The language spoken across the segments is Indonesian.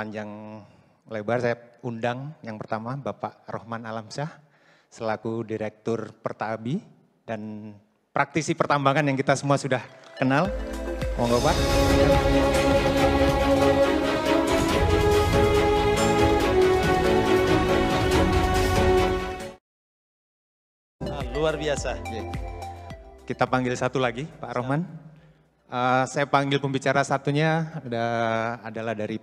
panjang lebar, saya undang yang pertama Bapak Rohman Alamsyah selaku Direktur Pertabi dan praktisi pertambangan yang kita semua sudah kenal. Monggo Pak. Luar biasa. Kita panggil satu lagi, Pak Rohman. Saya panggil pembicara satunya adalah dari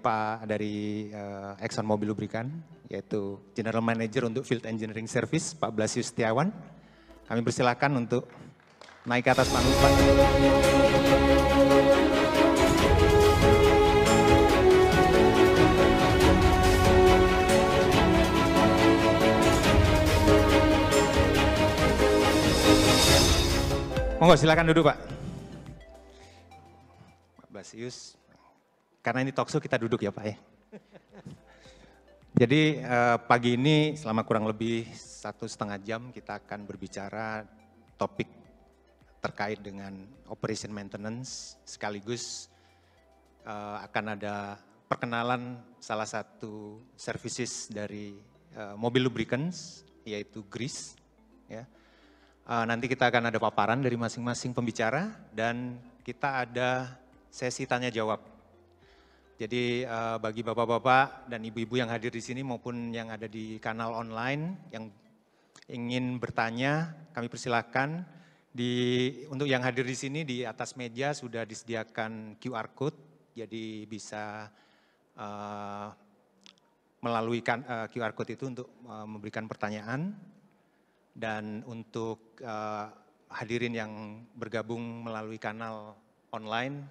Exxon Mobil Lubricant, yaitu General Manager untuk Field Engineering Service, Pak Blasius Setiawan. Kami persilakan untuk naik ke atas panggung, Pak. Monggo silakan duduk, Pak. Pak Blasius, karena ini talkshow kita duduk ya Pak ya. Jadi pagi ini selama kurang lebih 1,5 jam kita akan berbicara topik terkait dengan operation maintenance, sekaligus akan ada perkenalan salah satu services dari mobil lubricants, yaitu grease. Ya. Nanti kita akan ada paparan dari masing-masing pembicara dan kita ada sesi tanya jawab. Jadi bagi bapak-bapak dan ibu-ibu yang hadir di sini maupun yang ada di kanal online yang ingin bertanya, kami persilahkan. Untuk yang hadir di sini di atas meja sudah disediakan QR code, jadi bisa melalui QR code itu untuk memberikan pertanyaan. Dan untuk hadirin yang bergabung melalui kanal online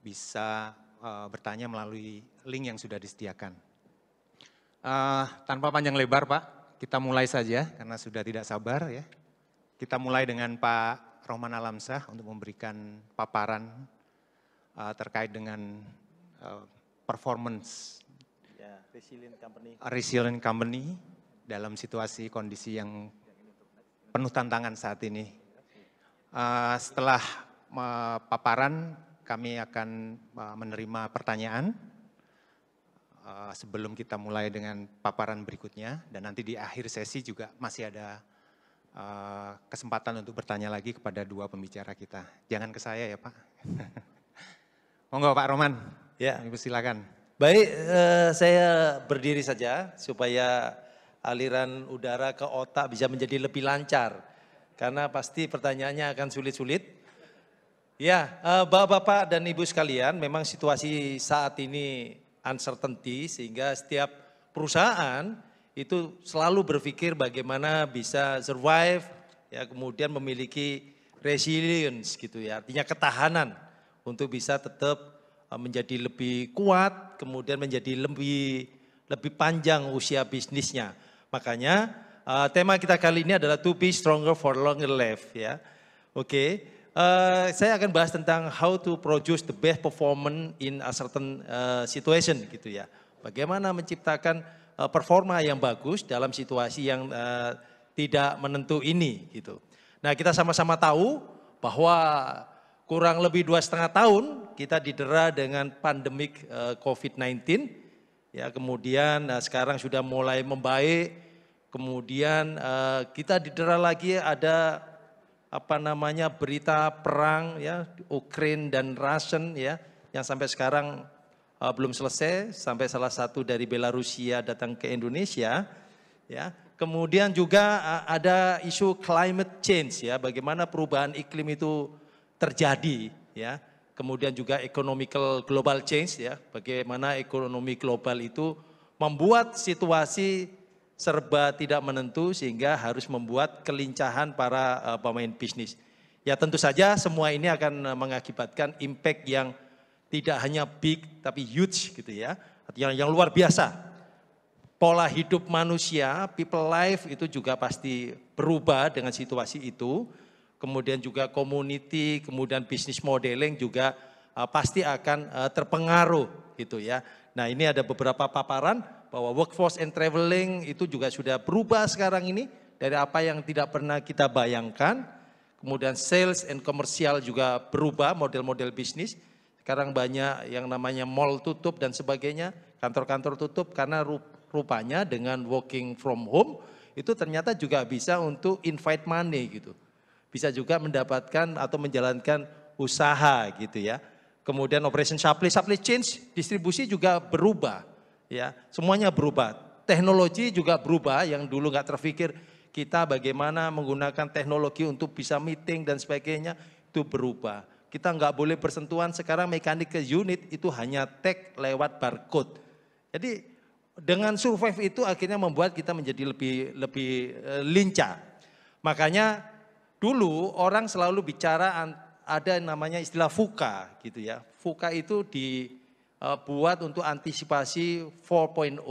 bisa bertanya melalui link yang sudah disediakan. Tanpa panjang lebar Pak, kita mulai saja karena sudah tidak sabar ya. Kita mulai dengan Pak Rohman Alamsyah untuk memberikan paparan terkait dengan performance resilient company dalam situasi kondisi yang penuh tantangan saat ini. Setelah paparan, kami akan menerima pertanyaan sebelum kita mulai dengan paparan berikutnya. Dan nanti di akhir sesi juga masih ada kesempatan untuk bertanya lagi kepada dua pembicara kita. Jangan ke saya ya Pak. Monggo Pak Rohman, Ya, silakan. baik, saya berdiri saja supaya aliran udara ke otak bisa menjadi lebih lancar. Karena pasti pertanyaannya akan sulit-sulit. Ya, Bapak-bapak dan Ibu sekalian, memang situasi saat ini uncertainty sehingga setiap perusahaan itu selalu berpikir bagaimana bisa survive, ya kemudian memiliki resilience gitu ya, artinya ketahanan untuk bisa tetap menjadi lebih kuat, kemudian menjadi lebih panjang usia bisnisnya. Makanya tema kita kali ini adalah to be stronger for longer life ya. Oke, saya akan bahas tentang how to produce the best performance in a certain situation gitu ya. Bagaimana menciptakan performa yang bagus dalam situasi yang tidak menentu ini gitu. Nah kita sama-sama tahu bahwa kurang lebih 2,5 tahun kita didera dengan pandemik COVID-19. Ya kemudian sekarang sudah mulai membaik. Kemudian kita didera lagi ada berita perang ya Ukraina dan Rusia ya yang sampai sekarang belum selesai, sampai salah satu dari Belarusia datang ke Indonesia ya. Kemudian juga ada isu climate change ya, bagaimana perubahan iklim itu terjadi ya. Kemudian juga economical global change ya, bagaimana ekonomi global itu membuat situasi serba tidak menentu sehingga harus membuat kelincahan para pemain bisnis. Ya tentu saja semua ini akan mengakibatkan impact yang tidak hanya big tapi huge gitu ya, yang luar biasa. Pola hidup manusia, people life itu juga pasti berubah dengan situasi itu. Kemudian juga community, kemudian business modeling juga pasti akan terpengaruh gitu ya. Nah ini ada beberapa paparan bahwa workforce and traveling itu juga sudah berubah sekarang ini dari apa yang tidak pernah kita bayangkan. Kemudian sales and commercial juga berubah model-model bisnis. Sekarang banyak yang namanya mall tutup dan sebagainya Kantor-kantor tutup karena rupanya dengan working from home itu ternyata juga bisa untuk invite money gitu. Bisa juga mendapatkan atau menjalankan usaha gitu ya. Kemudian operation supply chain, distribusi juga berubah ya. Semuanya berubah. Teknologi juga berubah yang dulu nggak terpikir kita bagaimana menggunakan teknologi untuk bisa meeting dan sebagainya itu berubah. Kita nggak boleh bersentuhan, sekarang mechanical unit itu hanya tag lewat barcode. Jadi dengan survive itu akhirnya membuat kita menjadi lebih lincah. Makanya dulu orang selalu bicara ada namanya istilah VUCA gitu ya. VUCA itu dibuat untuk antisipasi 4.0.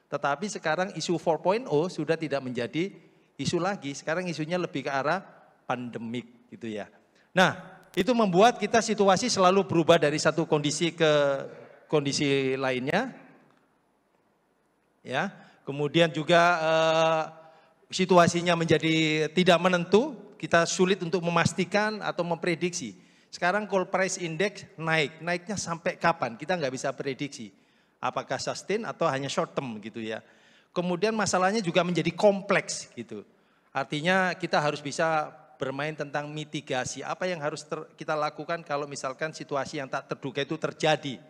Tetapi sekarang isu 4.0 sudah tidak menjadi isu lagi. Sekarang isunya lebih ke arah pandemik gitu ya. Nah, itu membuat kita situasi selalu berubah dari satu kondisi ke kondisi lainnya. Ya, kemudian juga situasinya menjadi tidak menentu, kita sulit untuk memastikan atau memprediksi. Sekarang coal price index naiknya sampai kapan? Kita nggak bisa prediksi. Apakah sustain atau hanya short term gitu ya. Kemudian masalahnya juga menjadi kompleks gitu. Artinya kita harus bisa bermain tentang mitigasi, apa yang harus kita lakukan kalau misalkan situasi yang tak terduga itu terjadi.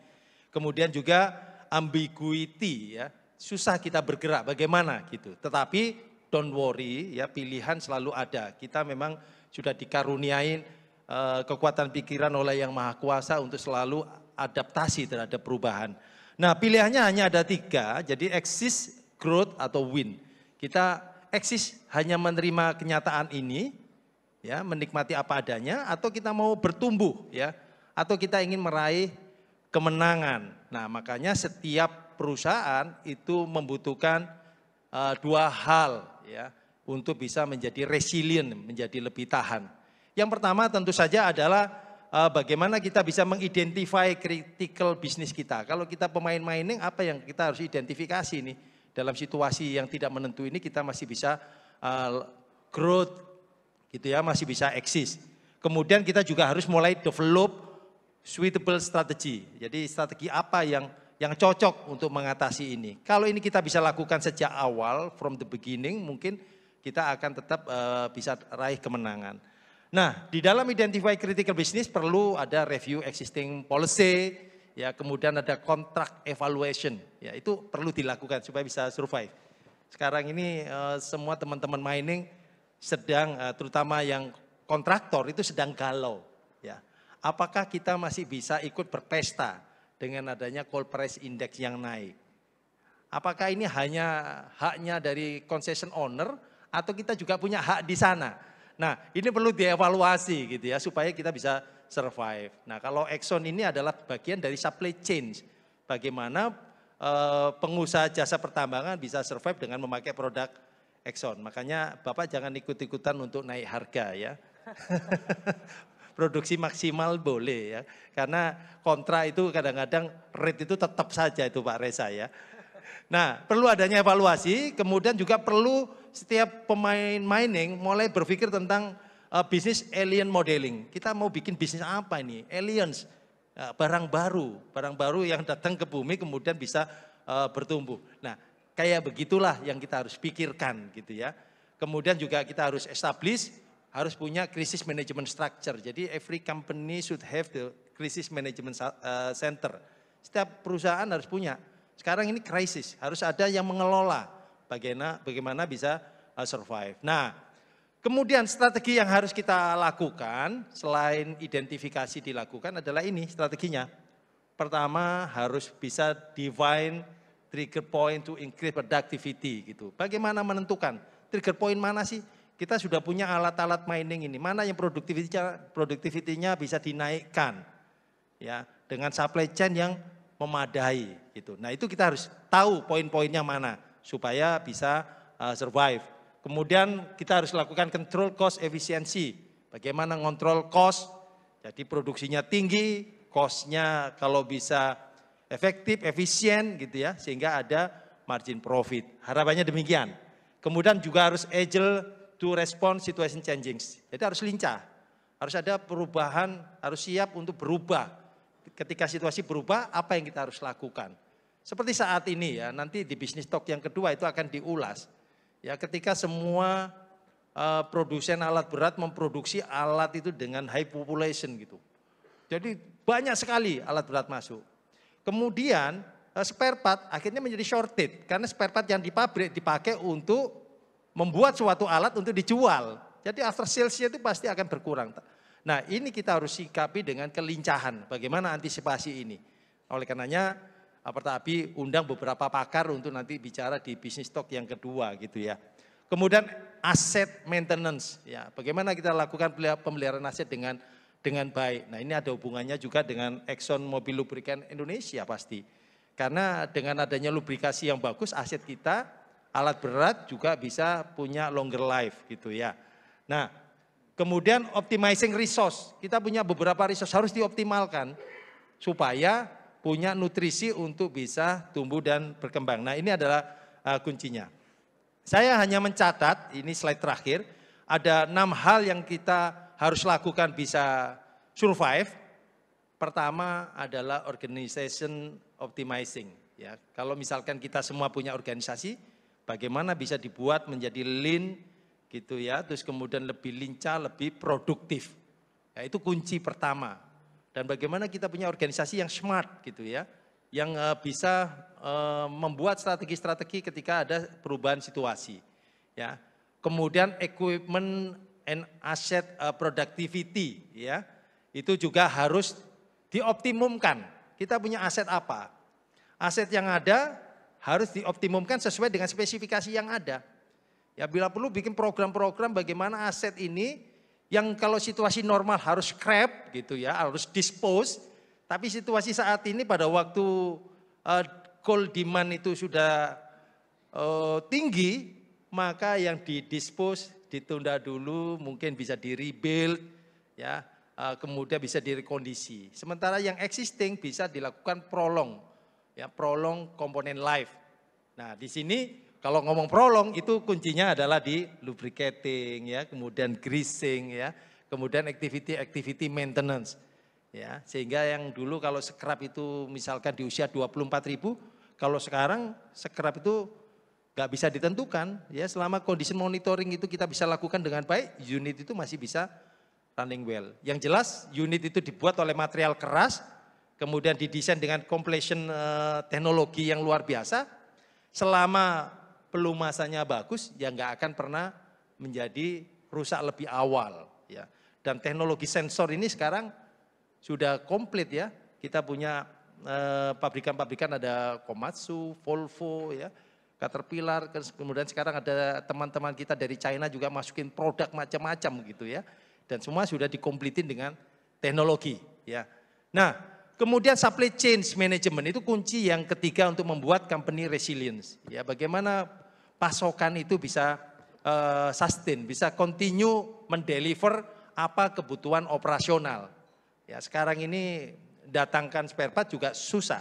Kemudian juga ambiguity ya, susah kita bergerak bagaimana gitu. Tetapi don't worry ya, pilihan selalu ada. Kita memang sudah dikaruniain kekuatan pikiran oleh Yang Maha Kuasa untuk selalu adaptasi terhadap perubahan. Nah, pilihannya hanya ada 3, jadi exist, growth atau win. Kita exist hanya menerima kenyataan ini, ya, menikmati apa adanya, atau kita mau bertumbuh ya, atau kita ingin meraih kemenangan. Nah, makanya setiap perusahaan itu membutuhkan 2 hal ya untuk bisa menjadi resilient, menjadi lebih tahan. Yang pertama tentu saja adalah bagaimana kita bisa mengidentify critical bisnis kita. Kalau kita pemain mining, apa yang kita harus identifikasi nih dalam situasi yang tidak menentu ini, kita masih bisa growth gitu ya, masih bisa eksis. Kemudian kita juga harus mulai develop suitable strategy. Jadi strategi apa yang cocok untuk mengatasi ini. Kalau ini kita bisa lakukan sejak awal, from the beginning, mungkin kita akan tetap bisa raih kemenangan. Nah, di dalam identify critical business perlu ada review existing policy, ya, kemudian ada contract evaluation, ya, itu perlu dilakukan supaya bisa survive. Sekarang ini semua teman-teman mining sedang, terutama yang kontraktor itu sedang galau. Ya. Apakah kita masih bisa ikut berpesta dengan adanya coal price index yang naik? Apakah ini hanya haknya dari concession owner atau kita juga punya hak di sana? Nah, ini perlu dievaluasi gitu ya supaya kita bisa survive. Nah, kalau Exxon ini adalah bagian dari supply chain. Bagaimana pengusaha jasa pertambangan bisa survive dengan memakai produk Exxon. Makanya Bapak jangan ikut-ikutan untuk naik harga ya. Produksi maksimal boleh ya. Karena kontra itu kadang-kadang rate itu tetap saja itu Pak Reza ya. Nah, perlu adanya evaluasi, kemudian juga perlu setiap pemain mining mulai berpikir tentang bisnis alien modeling. Kita mau bikin bisnis apa ini? Aliens, barang baru yang datang ke bumi kemudian bisa bertumbuh. Nah, kayak begitulah yang kita harus pikirkan gitu ya. Kemudian juga kita harus establish, harus punya crisis management structure. Jadi every company should have the crisis management center. Setiap perusahaan harus punya. Sekarang ini krisis, harus ada yang mengelola bagaimana bisa survive. Nah, kemudian strategi yang harus kita lakukan selain identifikasi dilakukan adalah ini strateginya. Pertama harus bisa define trigger point to increase productivity gitu. Bagaimana menentukan trigger point mana sih? Kita sudah punya alat-alat mining ini, mana yang produktivitinya bisa dinaikkan ya dengan supply chain yang memadai gitu. Nah, itu kita harus tahu poin-poinnya mana supaya bisa survive. Kemudian kita harus lakukan control cost efficiency. Bagaimana ngontrol cost? Jadi produksinya tinggi, cost-nya kalau bisa efektif, efisien gitu ya, sehingga ada margin profit. Harapannya demikian. Kemudian juga harus agile to respond situation changing. Jadi harus lincah. Harus ada perubahan, harus siap untuk berubah. Ketika situasi berubah, apa yang kita harus lakukan? seperti saat ini ya, nanti di bisnis talk yang kedua itu akan diulas. Ya, ketika semua produsen alat berat memproduksi alat itu dengan high population gitu. Jadi banyak sekali alat berat masuk. Kemudian spare part akhirnya menjadi shortage karena spare part yang di pabrik dipakai untuk membuat suatu alat untuk dijual. Jadi after sales-nya itu pasti akan berkurang. Nah, ini kita harus sikapi dengan kelincahan. Bagaimana antisipasi ini? Oleh karenanya Pertapi undang beberapa pakar untuk nanti bicara di bisnis talk yang kedua gitu ya. Kemudian aset maintenance ya. Bagaimana kita lakukan pemeliharaan aset dengan baik. Nah, ini ada hubungannya juga dengan Exxon Mobil Lubricant Indonesia pasti. Karena dengan adanya lubrikasi yang bagus, aset kita, alat berat juga bisa punya longer life gitu ya. Nah, kemudian optimizing resource. Kita punya beberapa resource harus dioptimalkan supaya punya nutrisi untuk bisa tumbuh dan berkembang. Nah, ini adalah kuncinya. Saya hanya mencatat, ini slide terakhir, ada 6 hal yang kita harus lakukan bisa survive. Pertama adalah organization optimizing. Ya, kalau misalkan kita semua punya organisasi, bagaimana bisa dibuat menjadi lean gitu ya, terus kemudian lebih lincah, lebih produktif. Ya, itu kunci pertama. Dan bagaimana kita punya organisasi yang smart gitu ya, yang bisa membuat strategi-strategi ketika ada perubahan situasi. Ya, kemudian equipment and asset productivity ya, itu juga harus dioptimumkan. Kita punya aset apa? Aset yang ada harus dioptimumkan sesuai dengan spesifikasi yang ada. Ya, bila perlu bikin program-program bagaimana aset ini yang kalau situasi normal harus scrap gitu ya, harus dispose. Tapi situasi saat ini pada waktu coal demand itu sudah tinggi, maka yang didispose ditunda dulu, mungkin bisa di-rebuild ya, kemudian bisa direkondisi. Sementara yang existing bisa dilakukan prolong, ya, prolong komponen life. Nah, di sini kalau ngomong prolong itu kuncinya adalah di lubricating ya, kemudian greasing ya, kemudian activity maintenance ya. Sehingga yang dulu kalau scrap itu misalkan di usia 24.000, kalau sekarang scrap itu nggak bisa ditentukan ya, selama condition monitoring itu kita bisa lakukan dengan baik, unit itu masih bisa running well. Yang jelas unit itu dibuat oleh material keras, kemudian didesain dengan completion teknologi yang luar biasa, selama pelumasannya bagus, ya nggak akan pernah menjadi rusak lebih awal. Ya. Dan teknologi sensor ini sekarang sudah komplit ya. Kita punya pabrikan-pabrikan, ada Komatsu, Volvo, ya, Caterpillar, kemudian sekarang ada teman-teman kita dari China juga masukin produk macam-macam gitu ya. Dan semua sudah dikompletin dengan teknologi. Ya. Nah, kemudian supply chain management itu kunci yang ketiga untuk membuat company resilience. Ya, bagaimana pasokan itu bisa sustain, bisa continue mendeliver apa kebutuhan operasional. Ya, sekarang ini datangkan spare part juga susah.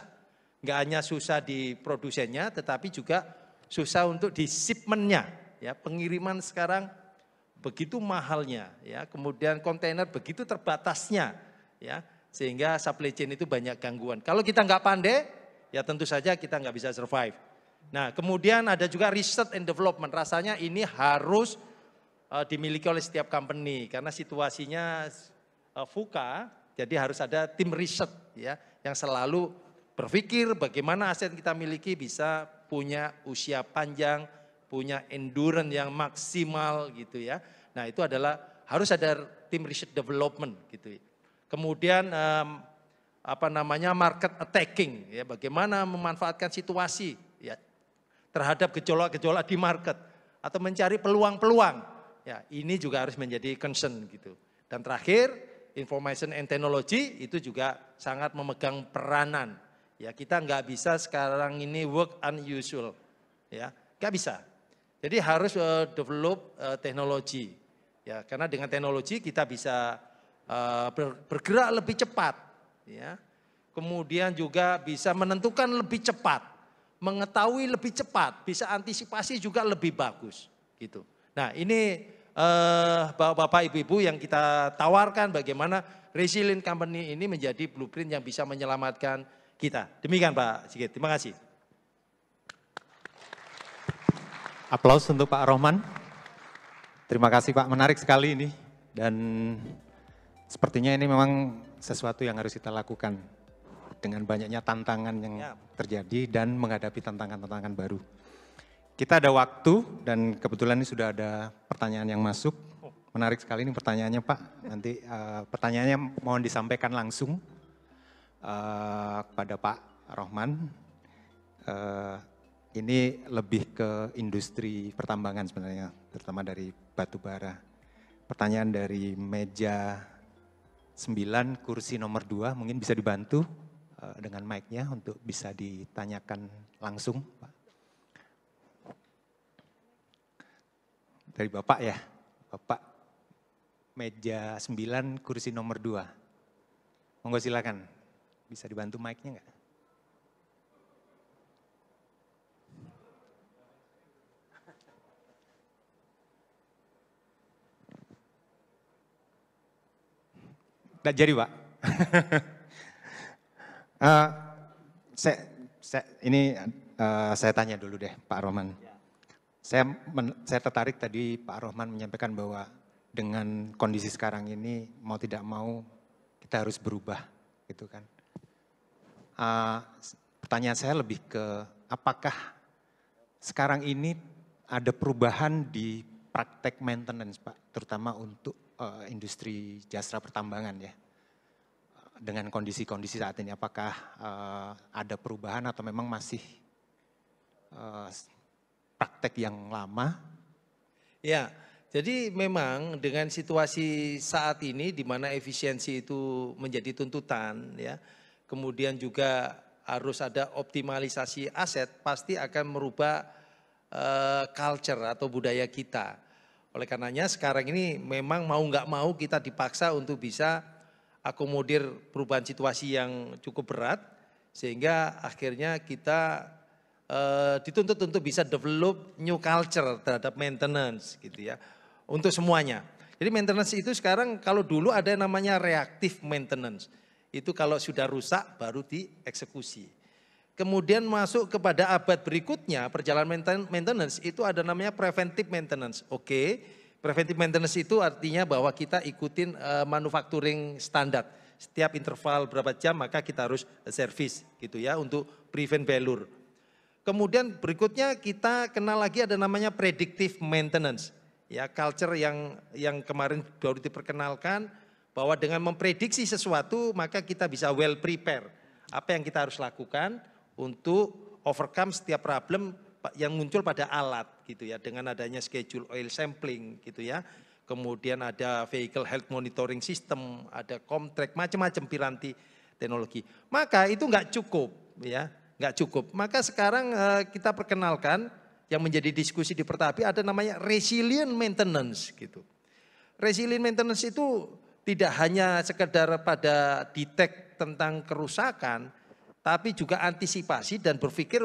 Enggak hanya susah di produsennya, tetapi juga susah untuk di shipment-nya. Ya, pengiriman sekarang begitu mahalnya, ya, kemudian kontainer begitu terbatasnya, ya, sehingga supply chain itu banyak gangguan. Kalau kita nggak pandai, ya tentu saja kita nggak bisa survive. Nah, kemudian ada juga research and development. Rasanya ini harus dimiliki oleh setiap company karena situasinya VUCA, jadi harus ada tim riset ya yang selalu berpikir bagaimana aset kita miliki bisa punya usia panjang, punya endurance yang maksimal gitu ya. Nah, itu adalah harus ada tim research development gitu. Kemudian market attacking ya, bagaimana memanfaatkan situasi ya terhadap gejolak-gejolak di market atau mencari peluang-peluang. Ya, ini juga harus menjadi concern gitu. Dan terakhir, information and technology itu juga sangat memegang peranan. Ya, kita nggak bisa sekarang ini work unusual. Ya, nggak bisa. Jadi harus develop teknologi. Ya, karena dengan teknologi kita bisa bergerak lebih cepat. Ya. Kemudian juga bisa menentukan lebih cepat, mengetahui lebih cepat, bisa antisipasi juga lebih bagus. Gitu. Nah, ini Bapak Ibu-Ibu yang kita tawarkan bagaimana resilient company ini menjadi blueprint yang bisa menyelamatkan kita. Demikian Pak Sigit, terima kasih. Aplaus untuk Pak Rohman. Terima kasih Pak, menarik sekali ini. Dan sepertinya ini memang sesuatu yang harus kita lakukan dengan banyaknya tantangan yang terjadi dan menghadapi tantangan-tantangan baru. Kita ada waktu dan kebetulan ini sudah ada pertanyaan yang masuk. Menarik sekali ini pertanyaannya Pak. Nanti pertanyaannya mohon disampaikan langsung kepada Pak Rohman. Ini lebih ke industri pertambangan sebenarnya, terutama dari batu bara. Pertanyaan dari meja 9, kursi nomor 2, mungkin bisa dibantu dengan mic-nya untuk bisa ditanyakan langsung, Pak. Dari Bapak ya, Bapak meja 9, kursi nomor 2. Monggo silakan, bisa dibantu mic-nya enggak? Nggak jadi Pak. Saya tanya dulu deh Pak Rohman. Saya tertarik tadi Pak Rohman menyampaikan bahwa dengan kondisi sekarang ini mau tidak mau kita harus berubah gitu kan. Pertanyaan saya lebih ke apakah sekarang ini ada perubahan di praktek maintenance Pak, terutama untuk industri jasa pertambangan ya. Dengan kondisi-kondisi saat ini apakah ada perubahan atau memang masih praktek yang lama? Ya, jadi memang dengan situasi saat ini di mana efisiensi itu menjadi tuntutan ya, kemudian juga harus ada optimalisasi aset, pasti akan merubah culture atau budaya kita. Oleh karenanya sekarang ini memang mau nggak mau kita dipaksa untuk bisa akomodir perubahan situasi yang cukup berat, sehingga akhirnya kita dituntut untuk bisa develop new culture terhadap maintenance gitu ya. Untuk semuanya. Jadi maintenance itu sekarang kalau dulu ada yang namanya reactive maintenance. Itu kalau sudah rusak baru dieksekusi. Kemudian masuk kepada abad berikutnya perjalanan maintenance itu ada namanya preventive maintenance. Oke, preventive maintenance itu artinya bahwa kita ikutin manufacturing standar. Setiap interval berapa jam maka kita harus service gitu ya untuk prevent failure. Kemudian berikutnya kita kenal lagi ada namanya predictive maintenance. Ya, culture yang kemarin baru diperkenalkan bahwa dengan memprediksi sesuatu maka kita bisa well prepare. Apa yang kita harus lakukan untuk overcome setiap problem yang muncul pada alat gitu ya, dengan adanya schedule oil sampling gitu ya. Kemudian ada vehicle health monitoring system, ada Comtrack, macam-macam piranti teknologi. Maka itu enggak cukup ya, enggak cukup. Maka sekarang kita perkenalkan yang menjadi diskusi di Pertapi ada namanya resilient maintenance gitu. Resilient maintenance itu tidak hanya sekedar pada detect tentang kerusakan, tapi juga antisipasi dan berpikir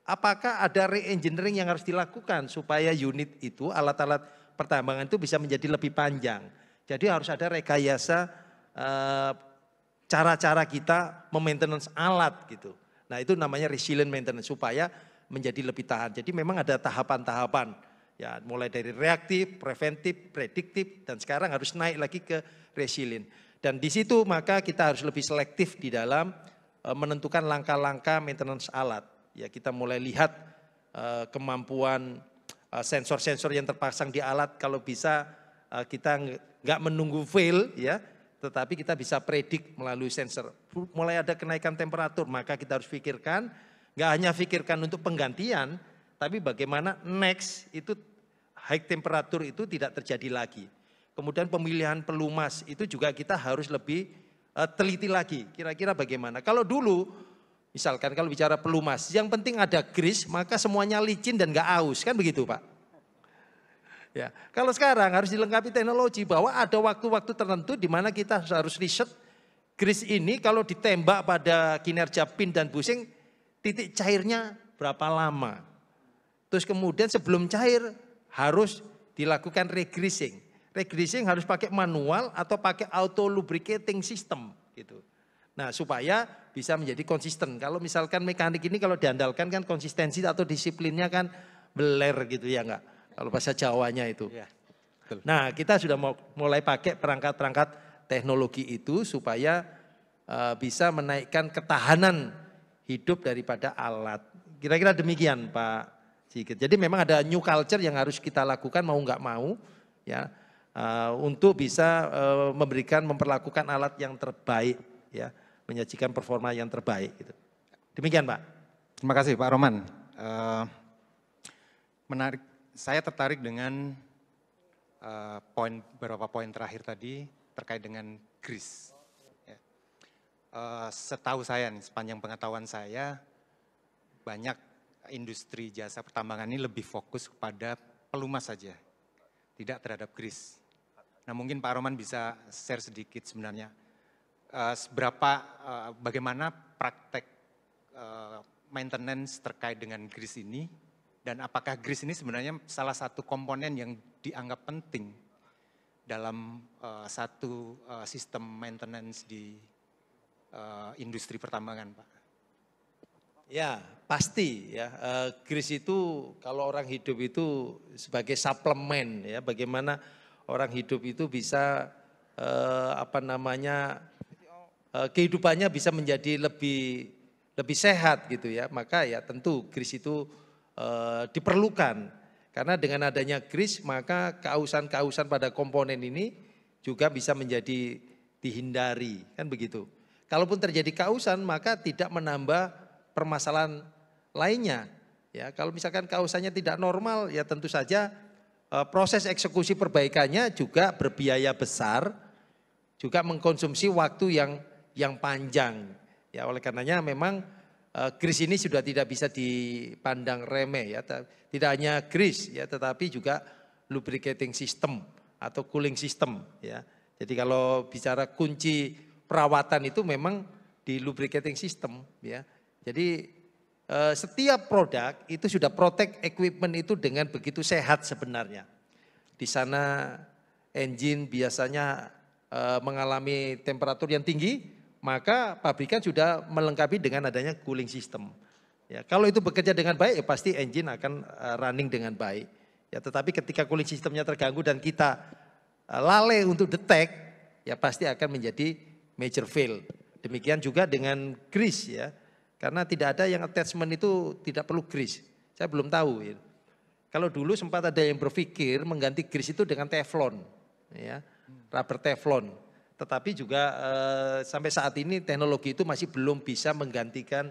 apakah ada re-engineering yang harus dilakukan supaya unit itu, alat-alat pertambangan itu bisa menjadi lebih panjang. Jadi harus ada rekayasa cara-cara kita memaintenance alat gitu. Nah itu namanya resilient maintenance supaya menjadi lebih tahan. Jadi memang ada tahapan-tahapan ya, mulai dari reaktif, preventif, prediktif, dan sekarang harus naik lagi ke resilient. Dan di situ maka kita harus lebih selektif di dalam menentukan langkah-langkah maintenance alat. Ya kita mulai lihat kemampuan sensor-sensor yang terpasang di alat, kalau bisa kita nggak menunggu fail ya, tetapi kita bisa predik melalui sensor. Mulai ada kenaikan temperatur, maka kita harus pikirkan. Nggak hanya pikirkan untuk penggantian, tapi bagaimana next itu high temperatur itu tidak terjadi lagi. Kemudian pemilihan pelumas itu juga kita harus lebih teliti lagi. Kira-kira bagaimana? Kalau dulu, misalkan kalau bicara pelumas, yang penting ada grease, maka semuanya licin dan nggak aus, kan begitu Pak? Ya, kalau sekarang harus dilengkapi teknologi bahwa ada waktu-waktu tertentu di mana kita harus riset grease ini kalau ditembak pada kinerja pin dan bushing, titik cairnya berapa lama. Terus kemudian sebelum cair harus dilakukan regreasing. Regreasing harus pakai manual atau pakai auto lubricating system gitu. Nah supaya bisa menjadi konsisten. Kalau misalkan mekanik ini kalau diandalkan kan konsistensi atau disiplinnya kan beler gitu ya enggak? Kalau bahasa Jawanya itu. Iya, betul. Nah, kita sudah mulai pakai perangkat-perangkat teknologi itu supaya bisa menaikkan ketahanan hidup daripada alat. Kira-kira demikian Pak Sigit. Jadi memang ada new culture yang harus kita lakukan mau nggak mau ya untuk bisa memperlakukan alat yang terbaik ya, menyajikan performa yang terbaik gitu. Demikian Pak. Terima kasih Pak Roman. Menarik, saya tertarik dengan beberapa poin terakhir tadi terkait dengan GRIS. Ya. Setahu saya nih, sepanjang pengetahuan saya, banyak industri jasa pertambangan ini lebih fokus kepada pelumas saja, tidak terhadap GRIS. Nah mungkin Pak Roman bisa share sedikit sebenarnya, bagaimana praktek maintenance terkait dengan GRIS ini, dan apakah GRIS ini sebenarnya salah satu komponen yang dianggap penting dalam satu sistem maintenance di industri pertambangan, Pak? Ya pasti ya, GRIS itu kalau orang hidup itu sebagai suplemen ya, bagaimana orang hidup itu bisa kehidupannya bisa menjadi lebih sehat gitu ya, maka ya tentu GRIS itu diperlukan. Karena dengan adanya GRIS maka keausan-keausan pada komponen ini juga bisa menjadi dihindari, kan begitu. Kalaupun terjadi keausan maka tidak menambah permasalahan lainnya. Ya, kalau misalkan keausannya tidak normal ya tentu saja proses eksekusi perbaikannya juga berbiaya besar, juga mengkonsumsi waktu yang panjang. Ya, oleh karenanya memang GRIS ini sudah tidak bisa dipandang remeh ya. Tidak hanya GRIS ya, tetapi juga lubricating system atau cooling system ya. Jadi kalau bicara kunci perawatan itu memang di lubricating system ya. Jadi setiap produk itu sudah protect equipment itu dengan begitu sehat sebenarnya. Di sana engine biasanya mengalami temperatur yang tinggi, maka pabrikan sudah melengkapi dengan adanya cooling system. Ya, kalau itu bekerja dengan baik, ya pasti engine akan running dengan baik. Ya, tetapi ketika cooling systemnya terganggu dan kita lalai untuk detect, ya pasti akan menjadi major fail. Demikian juga dengan grease ya, karena tidak ada yang attachment itu tidak perlu grease. Saya belum tahu. Ya. Kalau dulu sempat ada yang berpikir mengganti grease itu dengan teflon, ya, rubber teflon. Tetapi juga sampai saat ini teknologi itu masih belum bisa menggantikan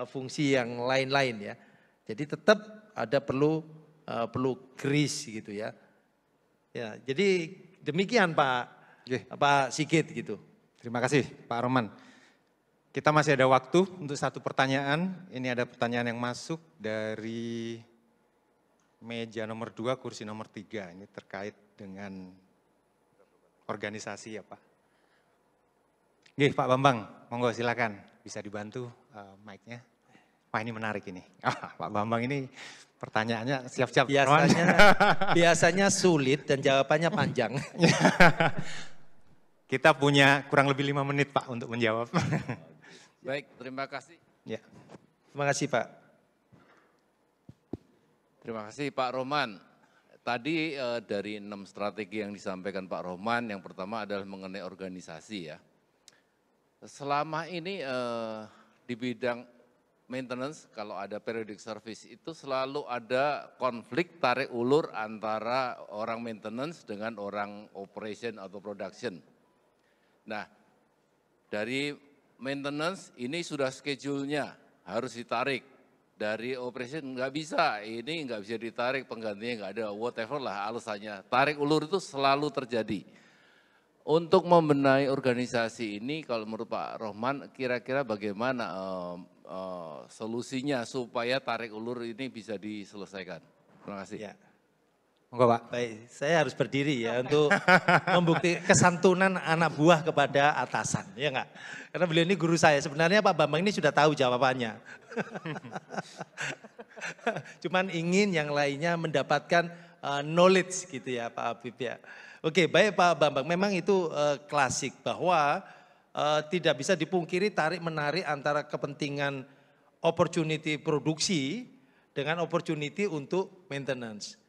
fungsi yang lain-lain ya. Jadi tetap ada perlu grease gitu ya. Ya, jadi demikian Pak Sigit gitu. Terima kasih Pak Roman. Kita masih ada waktu untuk satu pertanyaan. Ini ada pertanyaan yang masuk dari meja nomor 2, kursi nomor 3. Ini terkait dengan organisasi ya Pak. Oke, Pak Bambang, monggo silakan bisa dibantu mic-nya. Wah ini menarik ini. Pak Bambang ini pertanyaannya siap-siap. Biasanya sulit dan jawabannya panjang. Kita punya kurang lebih 5 menit Pak untuk menjawab. Baik, terima kasih. Ya. Terima kasih Pak. Terima kasih Pak Roman. Tadi dari 6 strategi yang disampaikan Pak Roman, yang pertama adalah mengenai organisasi ya. Selama ini di bidang maintenance, kalau ada periodic service itu selalu ada konflik tarik ulur antara orang maintenance dengan orang operation atau production. Nah, dari maintenance ini sudah schedule-nya harus ditarik. Dari operation nggak bisa, ini nggak bisa ditarik, penggantinya nggak ada, whatever lah alasannya. Tarik ulur itu selalu terjadi. Untuk membenahi organisasi ini, kalau menurut Pak Rohman, kira-kira bagaimana solusinya supaya tarik ulur ini bisa diselesaikan? Terima kasih. Ya. Monggo Pak. Baik, saya harus berdiri ya untuk membuktikan kesantunan anak buah kepada atasan, ya enggak? Karena beliau ini guru saya, sebenarnya Pak Bambang ini sudah tahu jawabannya. Cuman ingin yang lainnya mendapatkan knowledge gitu ya Pak Habib ya. Oke, baik Pak Bambang, memang itu klasik bahwa tidak bisa dipungkiri tarik-menarik antara kepentingan opportunity produksi dengan opportunity untuk maintenance.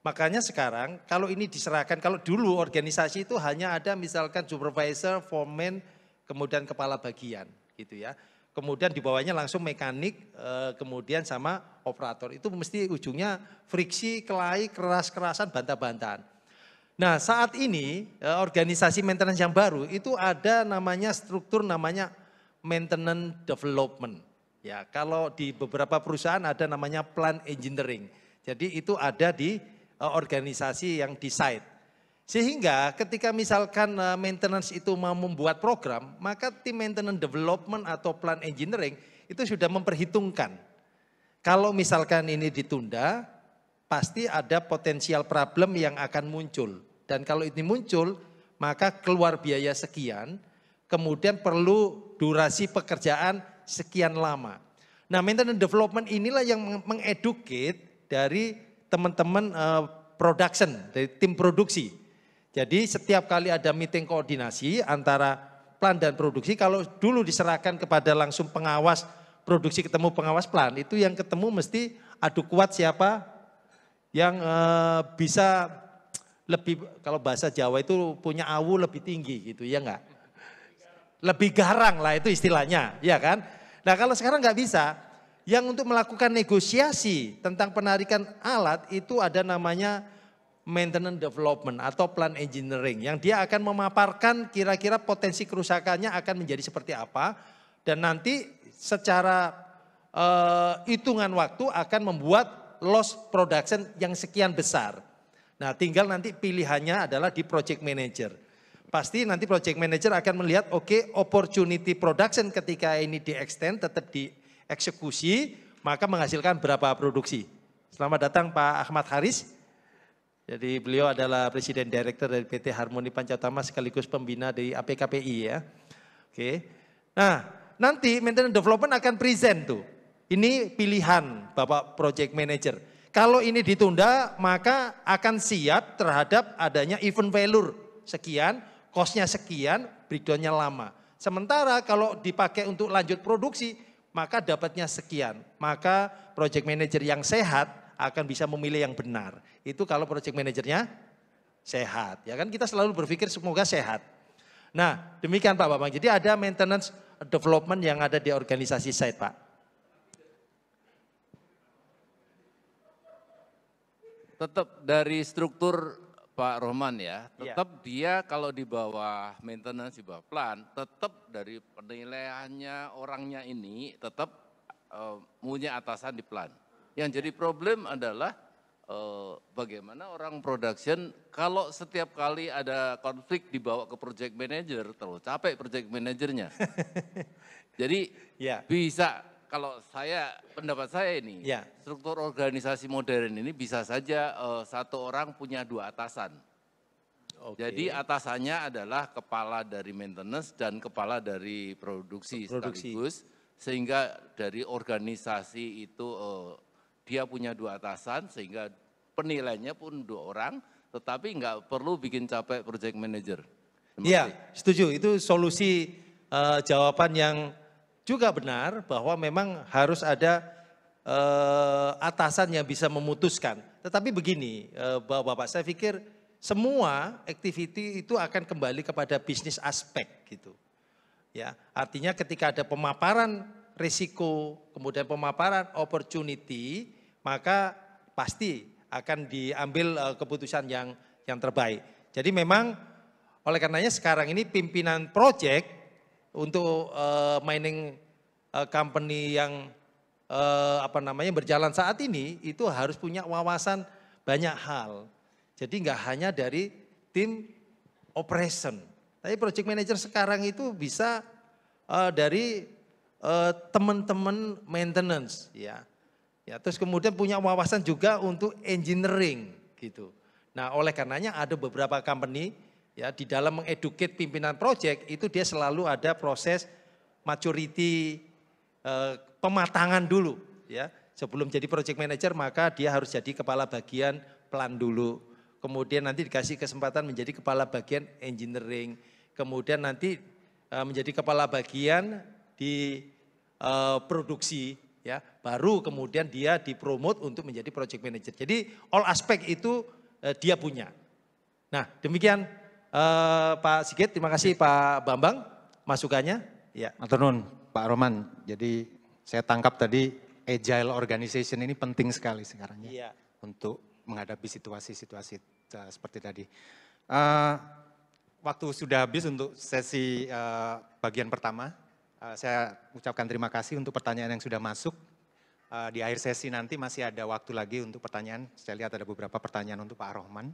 Makanya sekarang kalau ini diserahkan, kalau dulu organisasi itu hanya ada misalkan supervisor, foreman, kemudian kepala bagian gitu ya. Kemudian di bawahnya langsung mekanik, kemudian sama operator. Itu mesti ujungnya friksi, kelahi, keras-kerasan, bantah-bantahan. Nah saat ini organisasi maintenance yang baru itu ada namanya struktur namanya maintenance development. Ya, kalau di beberapa perusahaan ada namanya plant engineering. Jadi itu ada di organisasi yang di site. Sehingga ketika misalkan maintenance itu mau membuat program, maka tim maintenance development atau plant engineering itu sudah memperhitungkan. Kalau misalkan ini ditunda, pasti ada potensial problem yang akan muncul. Dan kalau ini muncul, maka keluar biaya sekian, kemudian perlu durasi pekerjaan sekian lama. Nah maintenance development inilah yang mengeducate dari teman-teman production, dari tim produksi. Jadi setiap kali ada meeting koordinasi antara plan dan produksi, kalau dulu diserahkan kepada langsung pengawas produksi ketemu pengawas plan, itu yang ketemu mesti adu kuat siapa yang bisa lebih, kalau bahasa Jawa itu punya awu lebih tinggi gitu, ya enggak? Lebih garang lah itu istilahnya, ya kan? Nah kalau sekarang nggak bisa, yang untuk melakukan negosiasi tentang penarikan alat itu ada namanya maintenance development atau plant engineering. Yang dia akan memaparkan kira-kira potensi kerusakannya akan menjadi seperti apa. Dan nanti secara hitungan waktu akan membuat loss production yang sekian besar. Nah tinggal nanti pilihannya adalah di project manager. Pasti nanti project manager akan melihat oke, opportunity production ketika ini di-extend tetap dieksekusi, maka menghasilkan berapa produksi. Selamat datang Pak Ahmad Haris. Jadi beliau adalah Presiden Director dari PT Harmoni Pancatama sekaligus pembina dari APKPI ya. Oke. Nah nanti maintenance development akan present tuh. Ini pilihan Bapak Project Manager. Kalau ini ditunda maka akan siap terhadap adanya event value sekian, cost-nya sekian, breakdown-nya lama. Sementara kalau dipakai untuk lanjut produksi, maka dapatnya sekian. Maka project manager yang sehat akan bisa memilih yang benar. Itu kalau project manajernya sehat. Ya kan kita selalu berpikir semoga sehat. Nah demikian Pak Bambang. Jadi ada maintenance development yang ada di organisasi site Pak. Tetap dari struktur Pak Rohman ya, tetap dia kalau di bawah maintenance, di bawah plan, tetap dari penilaiannya orangnya ini tetap punya atasan di plan. Yang jadi problem adalah bagaimana orang production kalau setiap kali ada konflik dibawa ke project manager, terlalu capek project manajernya. Jadi bisa, kalau pendapat saya ini, struktur organisasi modern ini bisa saja satu orang punya dua atasan. Jadi atasannya adalah kepala dari maintenance dan kepala dari produksi sekaligus. Sehingga dari organisasi itu dia punya dua atasan sehingga penilainya pun dua orang. Tetapi nggak perlu bikin capek project manager. Iya setuju, itu solusi jawaban yang juga benar bahwa memang harus ada atasan yang bisa memutuskan. Tetapi begini Bapak, saya pikir semua activity itu akan kembali kepada bisnis aspek gitu. Ya, artinya ketika ada pemaparan risiko, kemudian pemaparan opportunity, maka pasti akan diambil keputusan yang terbaik. Jadi memang oleh karenanya sekarang ini pimpinan project untuk mining company yang berjalan saat ini itu harus punya wawasan banyak hal. Jadi nggak hanya dari tim operation. Tapi project manager sekarang itu bisa dari teman-teman maintenance ya. Ya, terus kemudian punya wawasan juga untuk engineering gitu. Nah, oleh karenanya ada beberapa company ya di dalam mengeduket pimpinan project itu dia selalu ada proses maturity pematangan dulu ya. Sebelum jadi project manager maka dia harus jadi kepala bagian plan dulu. Kemudian nanti dikasih kesempatan menjadi kepala bagian engineering. Kemudian nanti menjadi kepala bagian di produksi ya. baru kemudian dia dipromot untuk menjadi project manager. Jadi all aspek itu dia punya. Nah demikian Pak Sigit, terima kasih Pak Bambang masukannya. Ya. Matur nuwun Pak Roman, jadi saya tangkap tadi agile organization ini penting sekali sekarang ya, untuk menghadapi situasi-situasi seperti tadi. Waktu sudah habis untuk sesi bagian pertama. Saya ucapkan terima kasih untuk pertanyaan yang sudah masuk. Di akhir sesi nanti masih ada waktu lagi untuk pertanyaan. Saya lihat ada beberapa pertanyaan untuk Pak Rohman.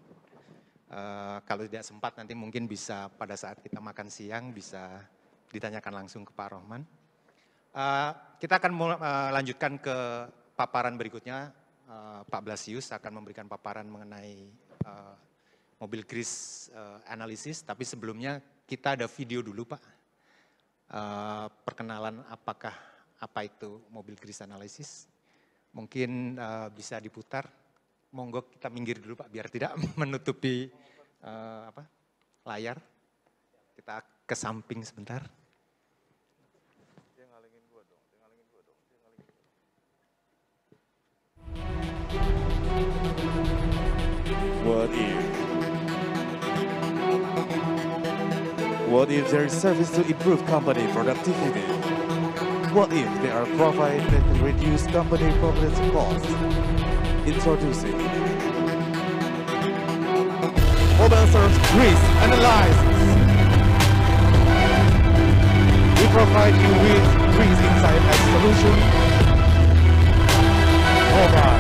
Kalau tidak sempat nanti mungkin bisa pada saat kita makan siang bisa ditanyakan langsung ke Pak Rohman. Kita akan lanjutkan ke paparan berikutnya. Pak Blasius akan memberikan paparan mengenai mobil grease analisis, tapi sebelumnya kita ada video dulu Pak. Perkenalan apa itu mobil grease analisis. Mungkin bisa diputar. Monggo kita minggir dulu Pak, biar tidak menutupi layar. Kita ke samping sebentar. What if? What if there is service to improve company productivity? What if there are profit that can reduce company profit costs? Introducing Mobile Search Risk Analysis. We provide you with risk insight and solution. Mobile.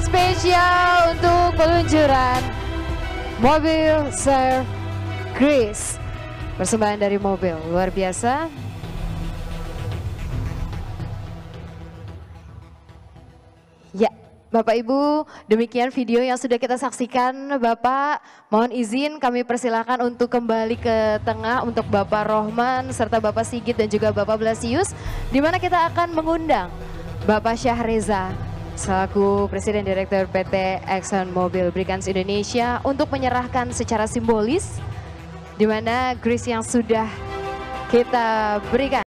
Spesial untuk peluncuran mobil Serve Grease, persembahan dari mobil luar biasa. Ya, Bapak Ibu, demikian video yang sudah kita saksikan. Bapak, mohon izin kami persilakan untuk kembali ke tengah untuk Bapak Rohman serta Bapak Sigit dan juga Bapak Blasius, di mana kita akan mengundang Bapak Syahreza selaku Presiden Direktur PT Exxon Mobil Lubricants Indonesia untuk menyerahkan secara simbolis di mana grease yang sudah kita berikan.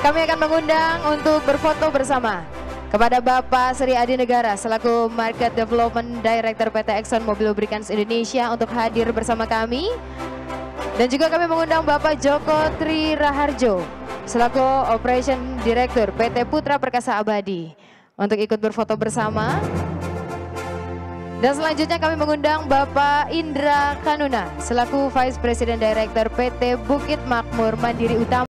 Kami akan mengundang untuk berfoto bersama kepada Bapak Sri Adi Negara selaku Market Development Director PT Exxon Mobil Lubricants Indonesia untuk hadir bersama kami. Dan juga kami mengundang Bapak Joko Tri Raharjo selaku Operation Director PT Putra Perkasa Abadi untuk ikut berfoto bersama. Dan selanjutnya kami mengundang Bapak Indra Kanuna selaku Vice President Director PT Bukit Makmur Mandiri Utama.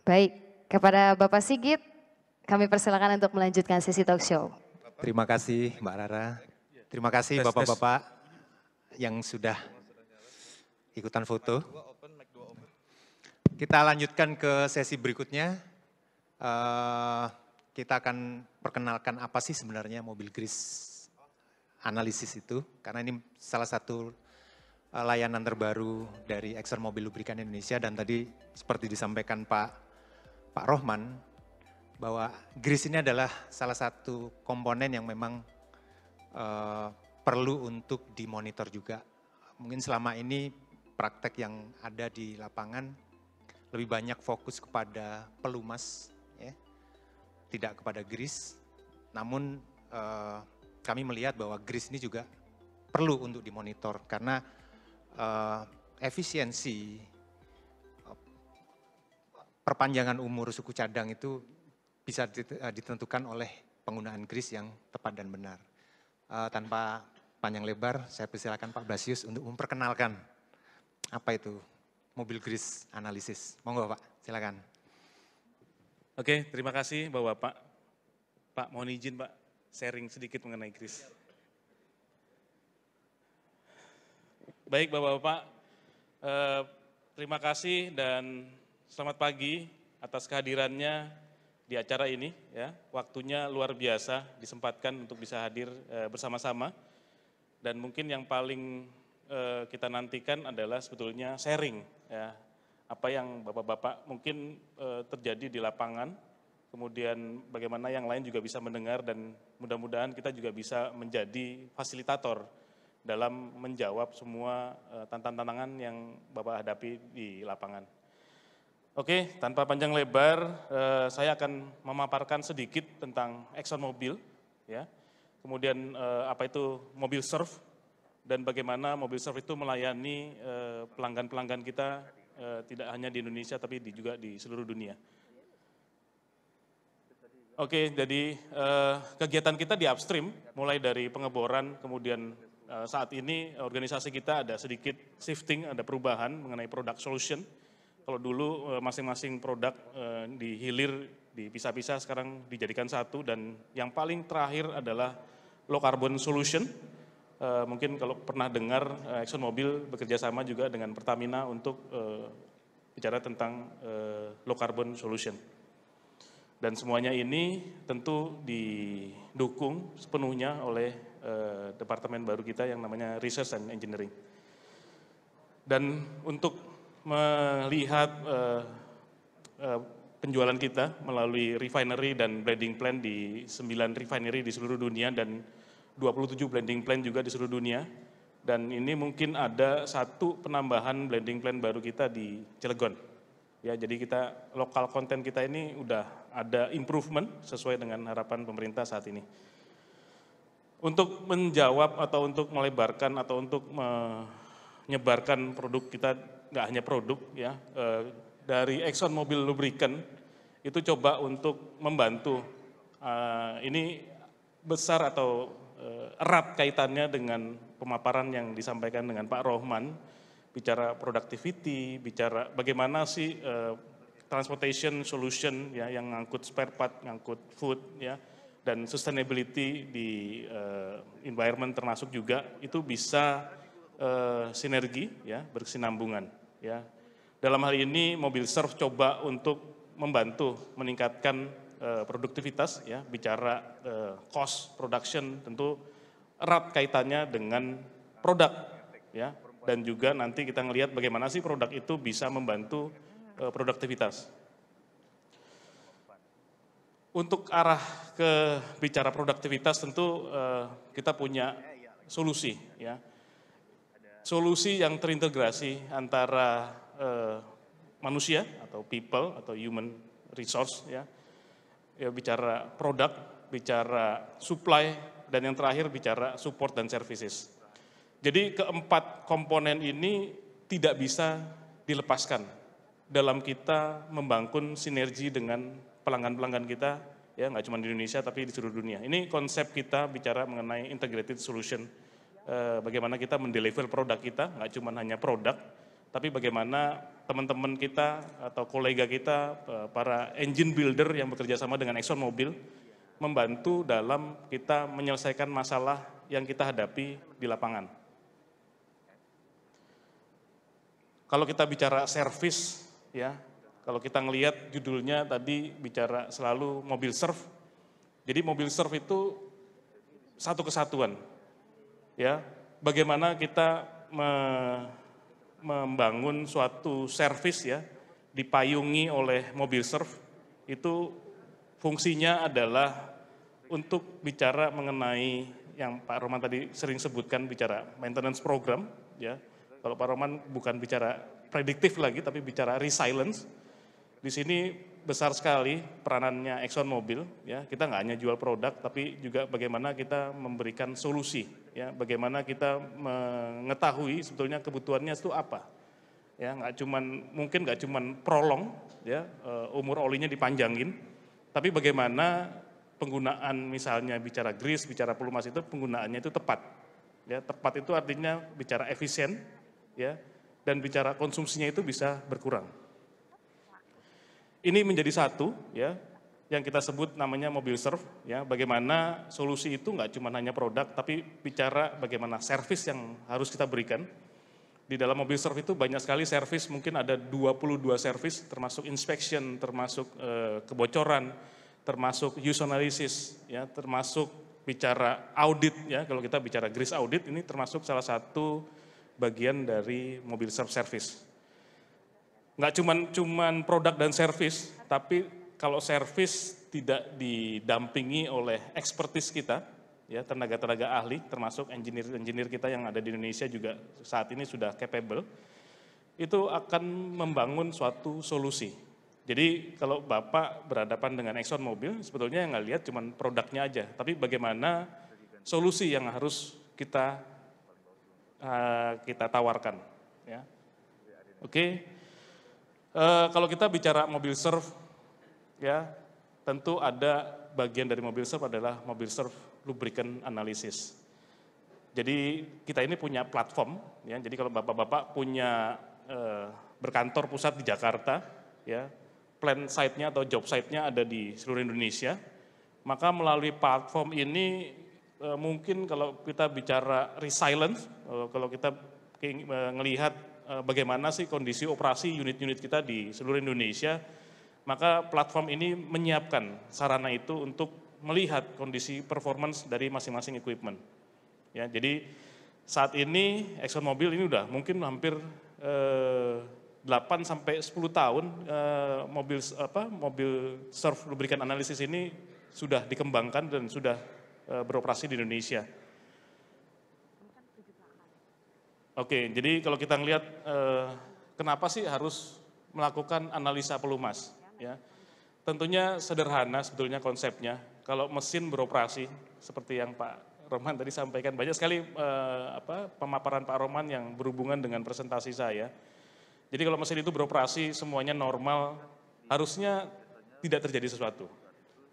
Baik, kepada Bapak Sigit, kami persilakan untuk melanjutkan sesi talk show. Terima kasih Mbak Rara. Terima kasih Bapak-Bapak yang sudah ikutan foto. Kita lanjutkan ke sesi berikutnya. Kita akan perkenalkan apa sih sebenarnya mobil grease analisis itu. Karena ini salah satu layanan terbaru dari Exxon Mobil Lubrikan Indonesia. Dan tadi seperti disampaikan Pak Rohman, bahwa grease ini adalah salah satu komponen yang memang perlu untuk dimonitor juga. Mungkin selama ini praktek yang ada di lapangan lebih banyak fokus kepada pelumas, ya, tidak kepada grease. Namun kami melihat bahwa grease ini juga perlu untuk dimonitor karena efisiensi perpanjangan umur suku cadang itu bisa ditentukan oleh penggunaan grease yang tepat dan benar. Tanpa panjang lebar, saya persilakan Pak Blasius untuk memperkenalkan apa itu mobil grease analisis. Monggo Pak, silakan. Oke, terima kasih Bapak-Bapak. Pak, mohon izin Pak, sharing sedikit mengenai grease. Baik Bapak-Bapak, terima kasih dan selamat pagi atas kehadirannya di acara ini. Ya, waktunya luar biasa disempatkan untuk bisa hadir bersama-sama. Dan mungkin yang paling kita nantikan adalah sebetulnya sharing, ya, apa yang Bapak-Bapak mungkin terjadi di lapangan, kemudian bagaimana yang lain juga bisa mendengar dan mudah-mudahan kita juga bisa menjadi fasilitator dalam menjawab semua tantangan-tantangan yang Bapak hadapi di lapangan. Oke, tanpa panjang lebar, saya akan memaparkan sedikit tentang ExxonMobil, ya. Kemudian apa itu mobil surf dan bagaimana mobil surf itu melayani pelanggan-pelanggan kita tidak hanya di Indonesia tapi juga di seluruh dunia. Oke, jadi kegiatan kita di upstream mulai dari pengeboran, kemudian saat ini organisasi kita ada sedikit shifting, ada perubahan mengenai product solution. Kalau dulu masing-masing produk dihilir, dipisah-pisah, sekarang dijadikan satu dan yang paling terakhir adalah low carbon solution. Mungkin kalau pernah dengar ExxonMobil bekerja sama juga dengan Pertamina untuk bicara tentang low carbon solution. Dan semuanya ini tentu didukung sepenuhnya oleh departemen baru kita yang namanya Research and Engineering. Dan untuk melihat penjualan kita melalui refinery dan blending plant di 9 refinery di seluruh dunia dan 27 blending plant juga di seluruh dunia. Dan ini mungkin ada satu penambahan blending plant baru kita di Cilegon. Ya, jadi kita lokal konten kita ini udah ada improvement sesuai dengan harapan pemerintah saat ini. Untuk menjawab atau untuk melebarkan atau untuk menyebarkan produk kita, nggak hanya produk ya, dari ExxonMobil Lubricant itu coba untuk membantu, ini besar atau erat kaitannya dengan pemaparan yang disampaikan dengan Pak Rohman, bicara productivity, bicara bagaimana sih transportation solution ya, yang ngangkut spare part, ngangkut food ya, dan sustainability di environment termasuk juga itu bisa sinergi ya, berkesinambungan ya. Dalam hal ini mobil surf coba untuk membantu meningkatkan produktivitas ya, bicara cost production tentu erat kaitannya dengan produk ya, dan juga nanti kita ngelihat bagaimana sih produk itu bisa membantu produktivitas. Untuk arah ke bicara produktivitas tentu kita punya solusi ya. Solusi yang terintegrasi antara manusia atau people atau human resource ya. Ya, bicara produk, bicara supply, dan yang terakhir bicara support dan services. Jadi keempat komponen ini tidak bisa dilepaskan dalam kita membangun sinergi dengan pelanggan-pelanggan kita, ya nggak cuma di Indonesia tapi di seluruh dunia. Ini konsep kita bicara mengenai integrated solution, bagaimana kita mendeliver produk kita, nggak cuma hanya produk, tapi bagaimana teman-teman kita atau kolega kita, para engine builder yang bekerja sama dengan ExxonMobil, membantu dalam kita menyelesaikan masalah yang kita hadapi di lapangan. Kalau kita bicara servis, ya, kalau kita ngelihat judulnya tadi bicara selalu mobil serve. Jadi mobil serve itu satu kesatuan, ya. Bagaimana kita membangun suatu servis, ya, dipayungi oleh mobil serve, itu fungsinya adalah untuk bicara mengenai yang Pak Roman tadi sering sebutkan, bicara maintenance program, ya. Kalau Pak Roman bukan bicara prediktif lagi, tapi bicara resilience. Di sini besar sekali peranannya ExxonMobil, ya. Kita nggak hanya jual produk, tapi juga bagaimana kita memberikan solusi, ya. Bagaimana kita mengetahui sebetulnya kebutuhannya itu apa, ya. Mungkin nggak cuman prolong, ya, umur olinya dipanjangin, tapi bagaimana penggunaan misalnya bicara grease, bicara pelumas itu penggunaannya itu tepat, ya. Tepat itu artinya bicara efisien, ya, dan bicara konsumsinya itu bisa berkurang. Ini menjadi satu, ya, yang kita sebut namanya mobil serve, ya. Bagaimana solusi itu nggak cuma hanya produk, tapi bicara bagaimana servis yang harus kita berikan. Di dalam mobil serve itu banyak sekali servis, mungkin ada 22 servis, termasuk inspection, termasuk kebocoran, termasuk use analysis, ya, termasuk bicara audit, ya. Kalau kita bicara grease audit, ini termasuk salah satu bagian dari mobil serve service. Nggak cuman produk dan servis, tapi kalau servis tidak didampingi oleh expertise kita, ya, tenaga-tenaga ahli, termasuk engineer kita yang ada di Indonesia juga saat ini sudah capable, itu akan membangun suatu solusi. Jadi kalau Bapak berhadapan dengan ExxonMobil, sebetulnya yang nggak lihat cuman produknya aja, tapi bagaimana solusi yang harus kita tawarkan, ya. Oke. Kalau kita bicara mobil serve, ya, tentu ada bagian dari mobil serve adalah mobil serve lubricant analysis. Jadi kita ini punya platform, ya. Jadi kalau bapak-bapak punya berkantor pusat di Jakarta, ya, plant site-nya atau job site-nya ada di seluruh Indonesia, maka melalui platform ini mungkin kalau kita bicara resilience, kalau kita melihat bagaimana sih kondisi operasi unit-unit kita di seluruh Indonesia, maka platform ini menyiapkan sarana itu untuk melihat kondisi performance dari masing-masing equipment. Ya, jadi saat ini ExxonMobil ini udah mungkin hampir 8 sampai 10 tahun mobil serve lubricant analysis ini sudah dikembangkan dan sudah beroperasi di Indonesia. Oke, jadi kalau kita ngelihat kenapa sih harus melakukan analisa pelumas, ya? Tentunya sederhana sebetulnya konsepnya. Kalau mesin beroperasi seperti yang Pak Roman tadi sampaikan, banyak sekali pemaparan Pak Roman yang berhubungan dengan presentasi saya. Jadi kalau mesin itu beroperasi semuanya normal, harusnya tidak terjadi sesuatu.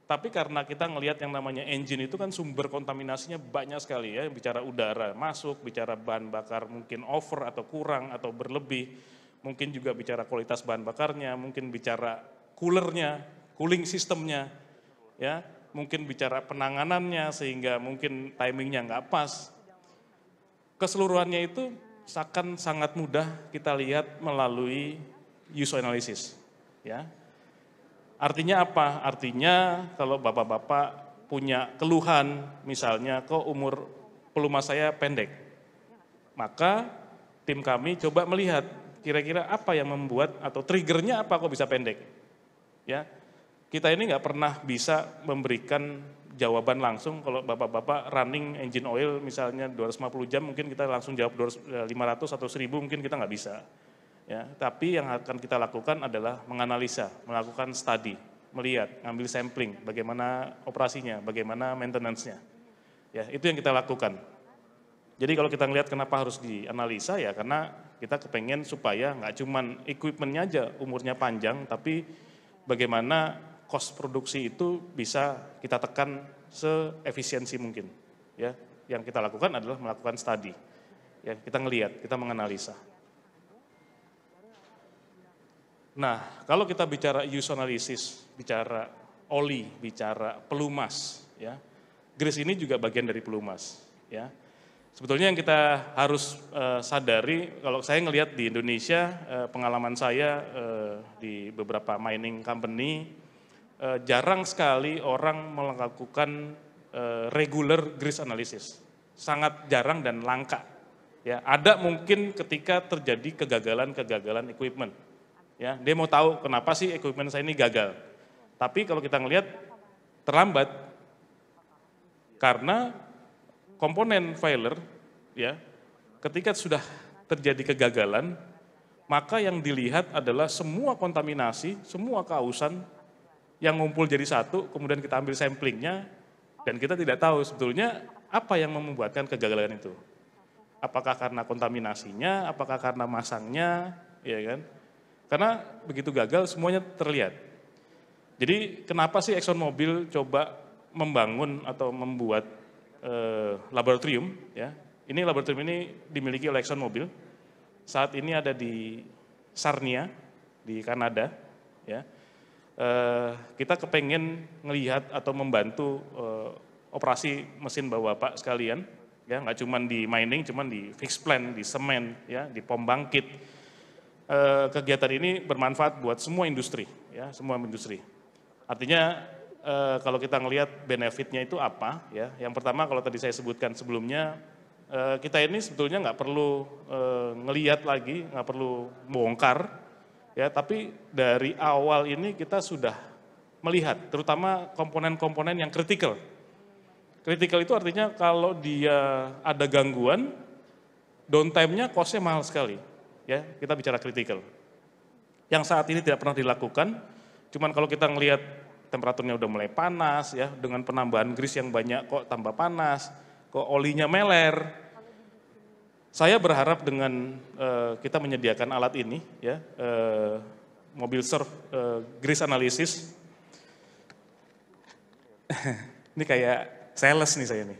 Tapi karena kita ngelihat yang namanya engine itu kan sumber kontaminasinya banyak sekali, ya, bicara udara masuk, bicara bahan bakar mungkin over atau kurang atau berlebih, mungkin juga bicara kualitas bahan bakarnya, mungkin bicara coolernya, cooling sistemnya, ya, mungkin bicara penanganannya sehingga mungkin timingnya nggak pas. Keseluruhannya itu akan sangat mudah kita lihat melalui use analysis, ya. Artinya apa? Artinya kalau bapak-bapak punya keluhan, misalnya kok umur pelumas saya pendek, maka tim kami coba melihat kira-kira apa yang membuat atau triggernya apa kok bisa pendek. Ya, kita ini nggak pernah bisa memberikan jawaban langsung. Kalau bapak-bapak running engine oil misalnya 250 jam, mungkin kita langsung jawab 500 atau 1000 mungkin kita nggak bisa. Ya, tapi yang akan kita lakukan adalah menganalisa, melakukan study, melihat, ngambil sampling, bagaimana operasinya, bagaimana maintenance-nya. Ya, itu yang kita lakukan. Jadi kalau kita ngelihat kenapa harus dianalisa, ya karena kita kepengen supaya nggak cuman equipment-nya aja umurnya panjang, tapi bagaimana cost produksi itu bisa kita tekan seefisiensi mungkin. Ya, yang kita lakukan adalah melakukan study. Ya, kita ngelihat, kita menganalisa. Nah, kalau kita bicara use analysis, bicara oli, bicara pelumas, ya, grease ini juga bagian dari pelumas, ya. Sebetulnya yang kita harus sadari, kalau saya ngelihat di Indonesia, pengalaman saya di beberapa mining company, jarang sekali orang melakukan regular grease analysis, sangat jarang dan langka. Ya, ada mungkin ketika terjadi kegagalan equipment. Ya, dia mau tahu kenapa sih equipment saya ini gagal. Tapi kalau kita ngelihat terlambat karena komponen failure, ya, ketika sudah terjadi kegagalan, maka yang dilihat adalah semua kontaminasi, semua kausan yang ngumpul jadi satu, kemudian kita ambil samplingnya, dan kita tidak tahu sebetulnya apa yang membuatkan kegagalan itu. Apakah karena kontaminasinya, apakah karena masangnya, ya kan? Karena begitu gagal semuanya terlihat. Jadi kenapa sih ExxonMobil coba membangun atau membuat laboratorium, ya? Ini laboratorium ini dimiliki oleh ExxonMobil. Saat ini ada di Sarnia di Kanada, ya. Kita kepengen ngelihat atau membantu operasi mesin bapak sekalian, ya, nggak cuma di mining, cuma di fixed plant, di semen, ya, di pom bangkit. Kegiatan ini bermanfaat buat semua industri, ya, semua industri. Artinya kalau kita ngelihat benefitnya itu apa, ya? Yang pertama kalau tadi saya sebutkan sebelumnya, kita ini sebetulnya nggak perlu ngelihat lagi, nggak perlu bongkar, ya. Tapi dari awal ini kita sudah melihat, terutama komponen-komponen yang kritikal. Kritikal itu artinya kalau dia ada gangguan, downtime-nya cost-nya mahal sekali. Ya, kita bicara kritikal. Yang saat ini tidak pernah dilakukan, cuman kalau kita ngelihat temperaturnya udah mulai panas, ya, dengan penambahan grease yang banyak kok tambah panas, kok olinya meler. Saya berharap dengan kita menyediakan alat ini, ya, mobil surf grease analysis. Ini kayak sales nih saya nih.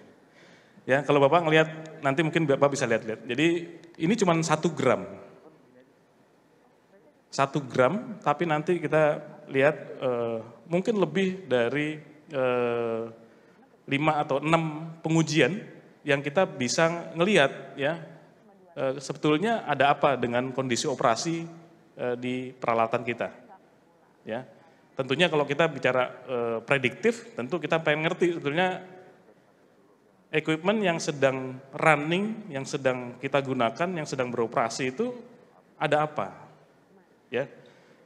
Ya, kalau Bapak ngelihat nanti mungkin Bapak bisa lihat-lihat. Jadi ini cuma 1 gram. 1 gram, tapi nanti kita lihat mungkin lebih dari 5 atau 6 pengujian yang kita bisa ngelihat, ya, sebetulnya ada apa dengan kondisi operasi di peralatan kita. Ya, tentunya kalau kita bicara prediktif, tentu kita pengen ngerti sebetulnya equipment yang sedang running, yang sedang kita gunakan, yang sedang beroperasi itu ada apa. Ya,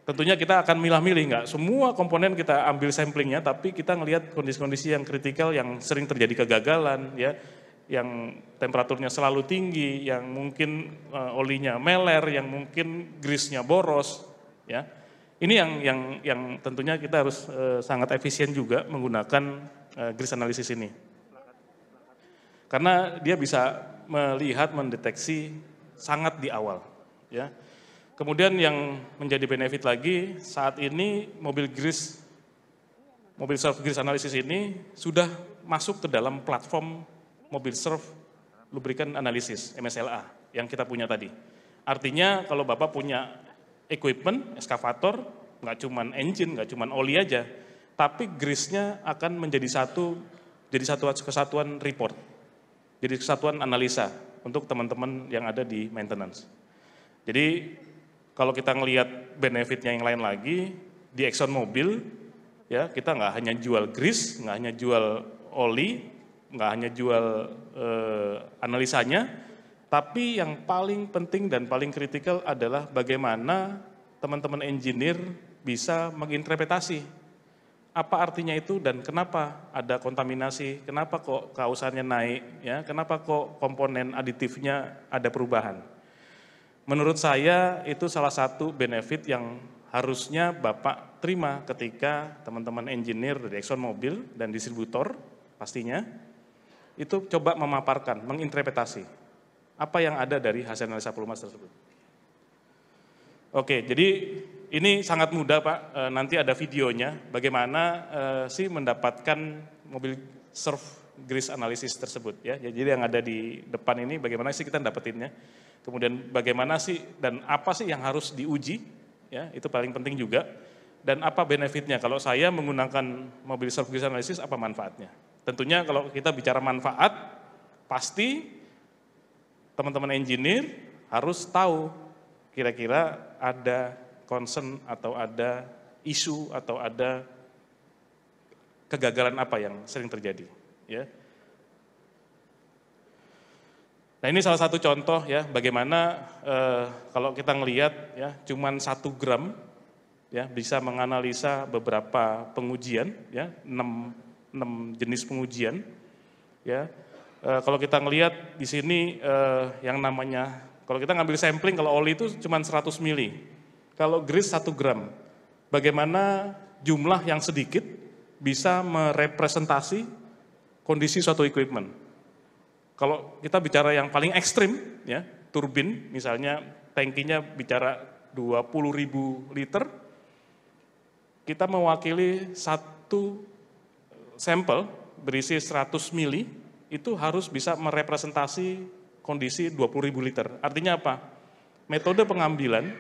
tentunya kita akan milah-milih, nggak semua komponen kita ambil samplingnya, tapi kita ngelihat kondisi-kondisi yang kritikal, yang sering terjadi kegagalan, ya, yang temperaturnya selalu tinggi, yang mungkin olinya meler, yang mungkin grease-nya boros, ya. Ini yang tentunya kita harus sangat efisien juga menggunakan grease analysis ini, karena dia bisa melihat, mendeteksi sangat di awal, ya. Kemudian yang menjadi benefit lagi, saat ini mobil surf grease analysis ini sudah masuk ke dalam platform mobil surf lubricant analysis, MSLA, yang kita punya tadi. Artinya kalau Bapak punya equipment, eskavator, nggak cuma engine, nggak cuma oli aja, tapi grease-nya akan menjadi satu kesatuan report, jadi kesatuan analisa untuk teman-teman yang ada di maintenance. Jadi kalau kita ngelihat benefitnya yang lain lagi, di ExxonMobil, ya, kita nggak hanya jual grease, nggak hanya jual oli, nggak hanya jual analisanya, tapi yang paling penting dan paling kritikal adalah bagaimana teman-teman engineer bisa menginterpretasi apa artinya itu dan kenapa ada kontaminasi, kenapa kok kausannya naik, ya, kenapa kok komponen aditifnya ada perubahan. Menurut saya itu salah satu benefit yang harusnya Bapak terima ketika teman-teman engineer dari ExxonMobil dan distributor pastinya itu coba memaparkan, menginterpretasi apa yang ada dari hasil analisa pelumas tersebut. Oke, jadi ini sangat mudah Pak, nanti ada videonya bagaimana sih mendapatkan mobil surf grease analysis tersebut, ya. Jadi yang ada di depan ini bagaimana sih kita dapetinnya, kemudian bagaimana sih dan apa sih yang harus diuji, ya itu paling penting juga. Dan apa benefitnya? Kalau saya menggunakan mobil self-grease analysis, apa manfaatnya? Tentunya kalau kita bicara manfaat, pasti teman-teman engineer harus tahu kira-kira ada concern atau ada isu atau ada kegagalan apa yang sering terjadi. Ya. Nah ini salah satu contoh ya bagaimana kalau kita ngelihat ya cuman 1 gram ya bisa menganalisa beberapa pengujian ya 6 jenis pengujian ya. Kalau kita ngelihat di sini yang namanya kalau kita ngambil sampling kalau oli itu cuma 100 mili. Kalau grease 1 gram. Bagaimana jumlah yang sedikit bisa merepresentasi kondisi suatu equipment. Kalau kita bicara yang paling ekstrim ya, turbin misalnya tangkinya bicara 20.000 liter, kita mewakili satu sampel berisi 100 mili itu harus bisa merepresentasi kondisi 20.000 liter. Artinya apa? Metode pengambilan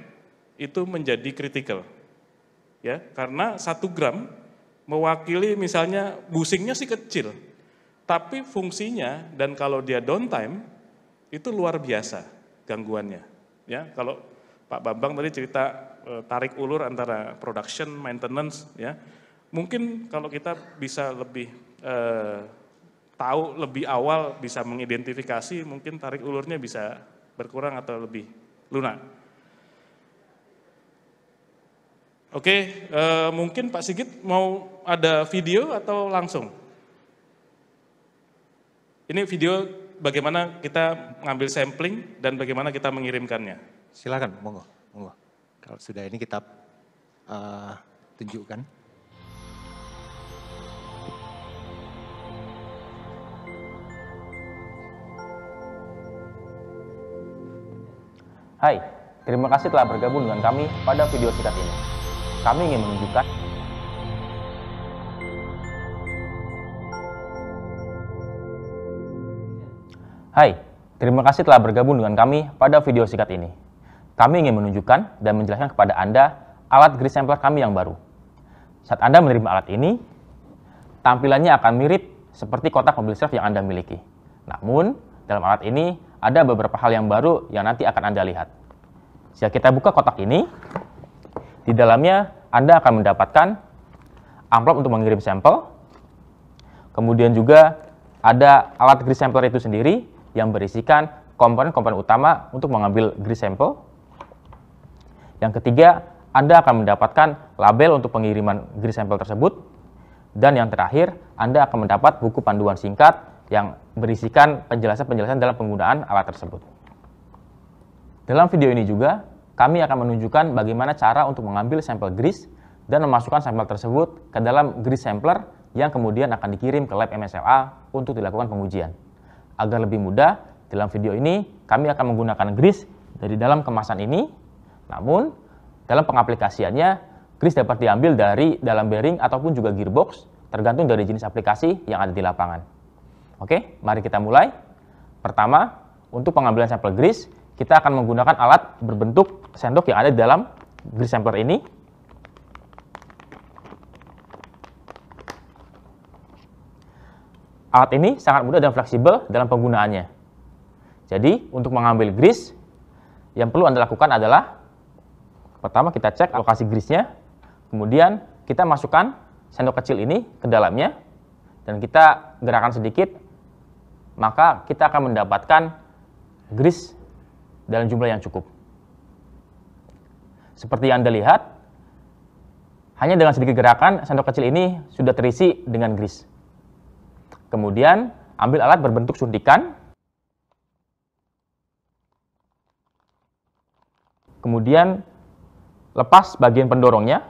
itu menjadi kritikal. Ya, karena 1 gram mewakili misalnya busingnya sih kecil, tapi fungsinya dan kalau dia downtime itu luar biasa gangguannya. Ya, kalau Pak Bambang tadi cerita tarik ulur antara production, maintenance, ya, mungkin kalau kita bisa lebih tahu lebih awal bisa mengidentifikasi, mungkin tarik ulurnya bisa berkurang atau lebih lunak. Oke, mungkin Pak Sigit mau ada video atau langsung? Ini video bagaimana kita ngambil sampling dan bagaimana kita mengirimkannya. Silakan, monggo. Kalau sudah ini kita tunjukkan. Hai, terima kasih telah bergabung dengan kami pada video singkat ini. Kami ingin menunjukkan Hai, terima kasih telah bergabung dengan kami pada video singkat ini. Kami ingin menunjukkan dan menjelaskan kepada Anda alat grease sampler kami yang baru. Saat Anda menerima alat ini, tampilannya akan mirip seperti kotak mobil self yang Anda miliki. Namun, dalam alat ini ada beberapa hal yang baru yang nanti akan Anda lihat. Jika kita buka kotak ini, di dalamnya Anda akan mendapatkan amplop untuk mengirim sampel. Kemudian juga ada alat grease sampler itu sendiri yang berisikan komponen-komponen utama untuk mengambil grease sampel. Yang ketiga, Anda akan mendapatkan label untuk pengiriman grease sampel tersebut. Dan yang terakhir, Anda akan mendapat buku panduan singkat yang berisikan penjelasan-penjelasan dalam penggunaan alat tersebut. Dalam video ini juga, kami akan menunjukkan bagaimana cara untuk mengambil sampel grease dan memasukkan sampel tersebut ke dalam grease sampler yang kemudian akan dikirim ke lab MSLA untuk dilakukan pengujian. Agar lebih mudah, dalam video ini kami akan menggunakan grease dari dalam kemasan ini, namun dalam pengaplikasiannya, grease dapat diambil dari dalam bearing ataupun juga gearbox, tergantung dari jenis aplikasi yang ada di lapangan. Oke, mari kita mulai. Pertama, untuk pengambilan sampel grease, kita akan menggunakan alat berbentuk sendok yang ada di dalam grease sampler ini. Alat ini sangat mudah dan fleksibel dalam penggunaannya. Jadi, untuk mengambil grease, yang perlu Anda lakukan adalah, pertama kita cek lokasi grease-nya, kemudian kita masukkan sendok kecil ini ke dalamnya, dan kita gerakan sedikit, maka kita akan mendapatkan grease dalam jumlah yang cukup. Seperti yang Anda lihat, hanya dengan sedikit gerakan, sendok kecil ini sudah terisi dengan grease. Kemudian, ambil alat berbentuk suntikan. Kemudian, lepas bagian pendorongnya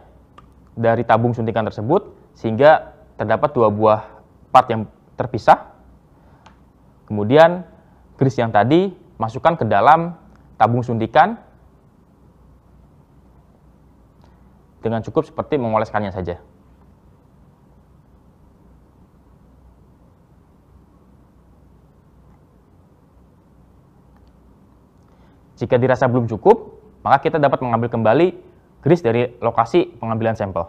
dari tabung suntikan tersebut, sehingga terdapat 2 buah part yang terpisah. Kemudian, grease yang tadi masukkan ke dalam tabung suntikan dengan cukup seperti mengoleskannya saja. Jika dirasa belum cukup, maka kita dapat mengambil kembali grease dari lokasi pengambilan sampel.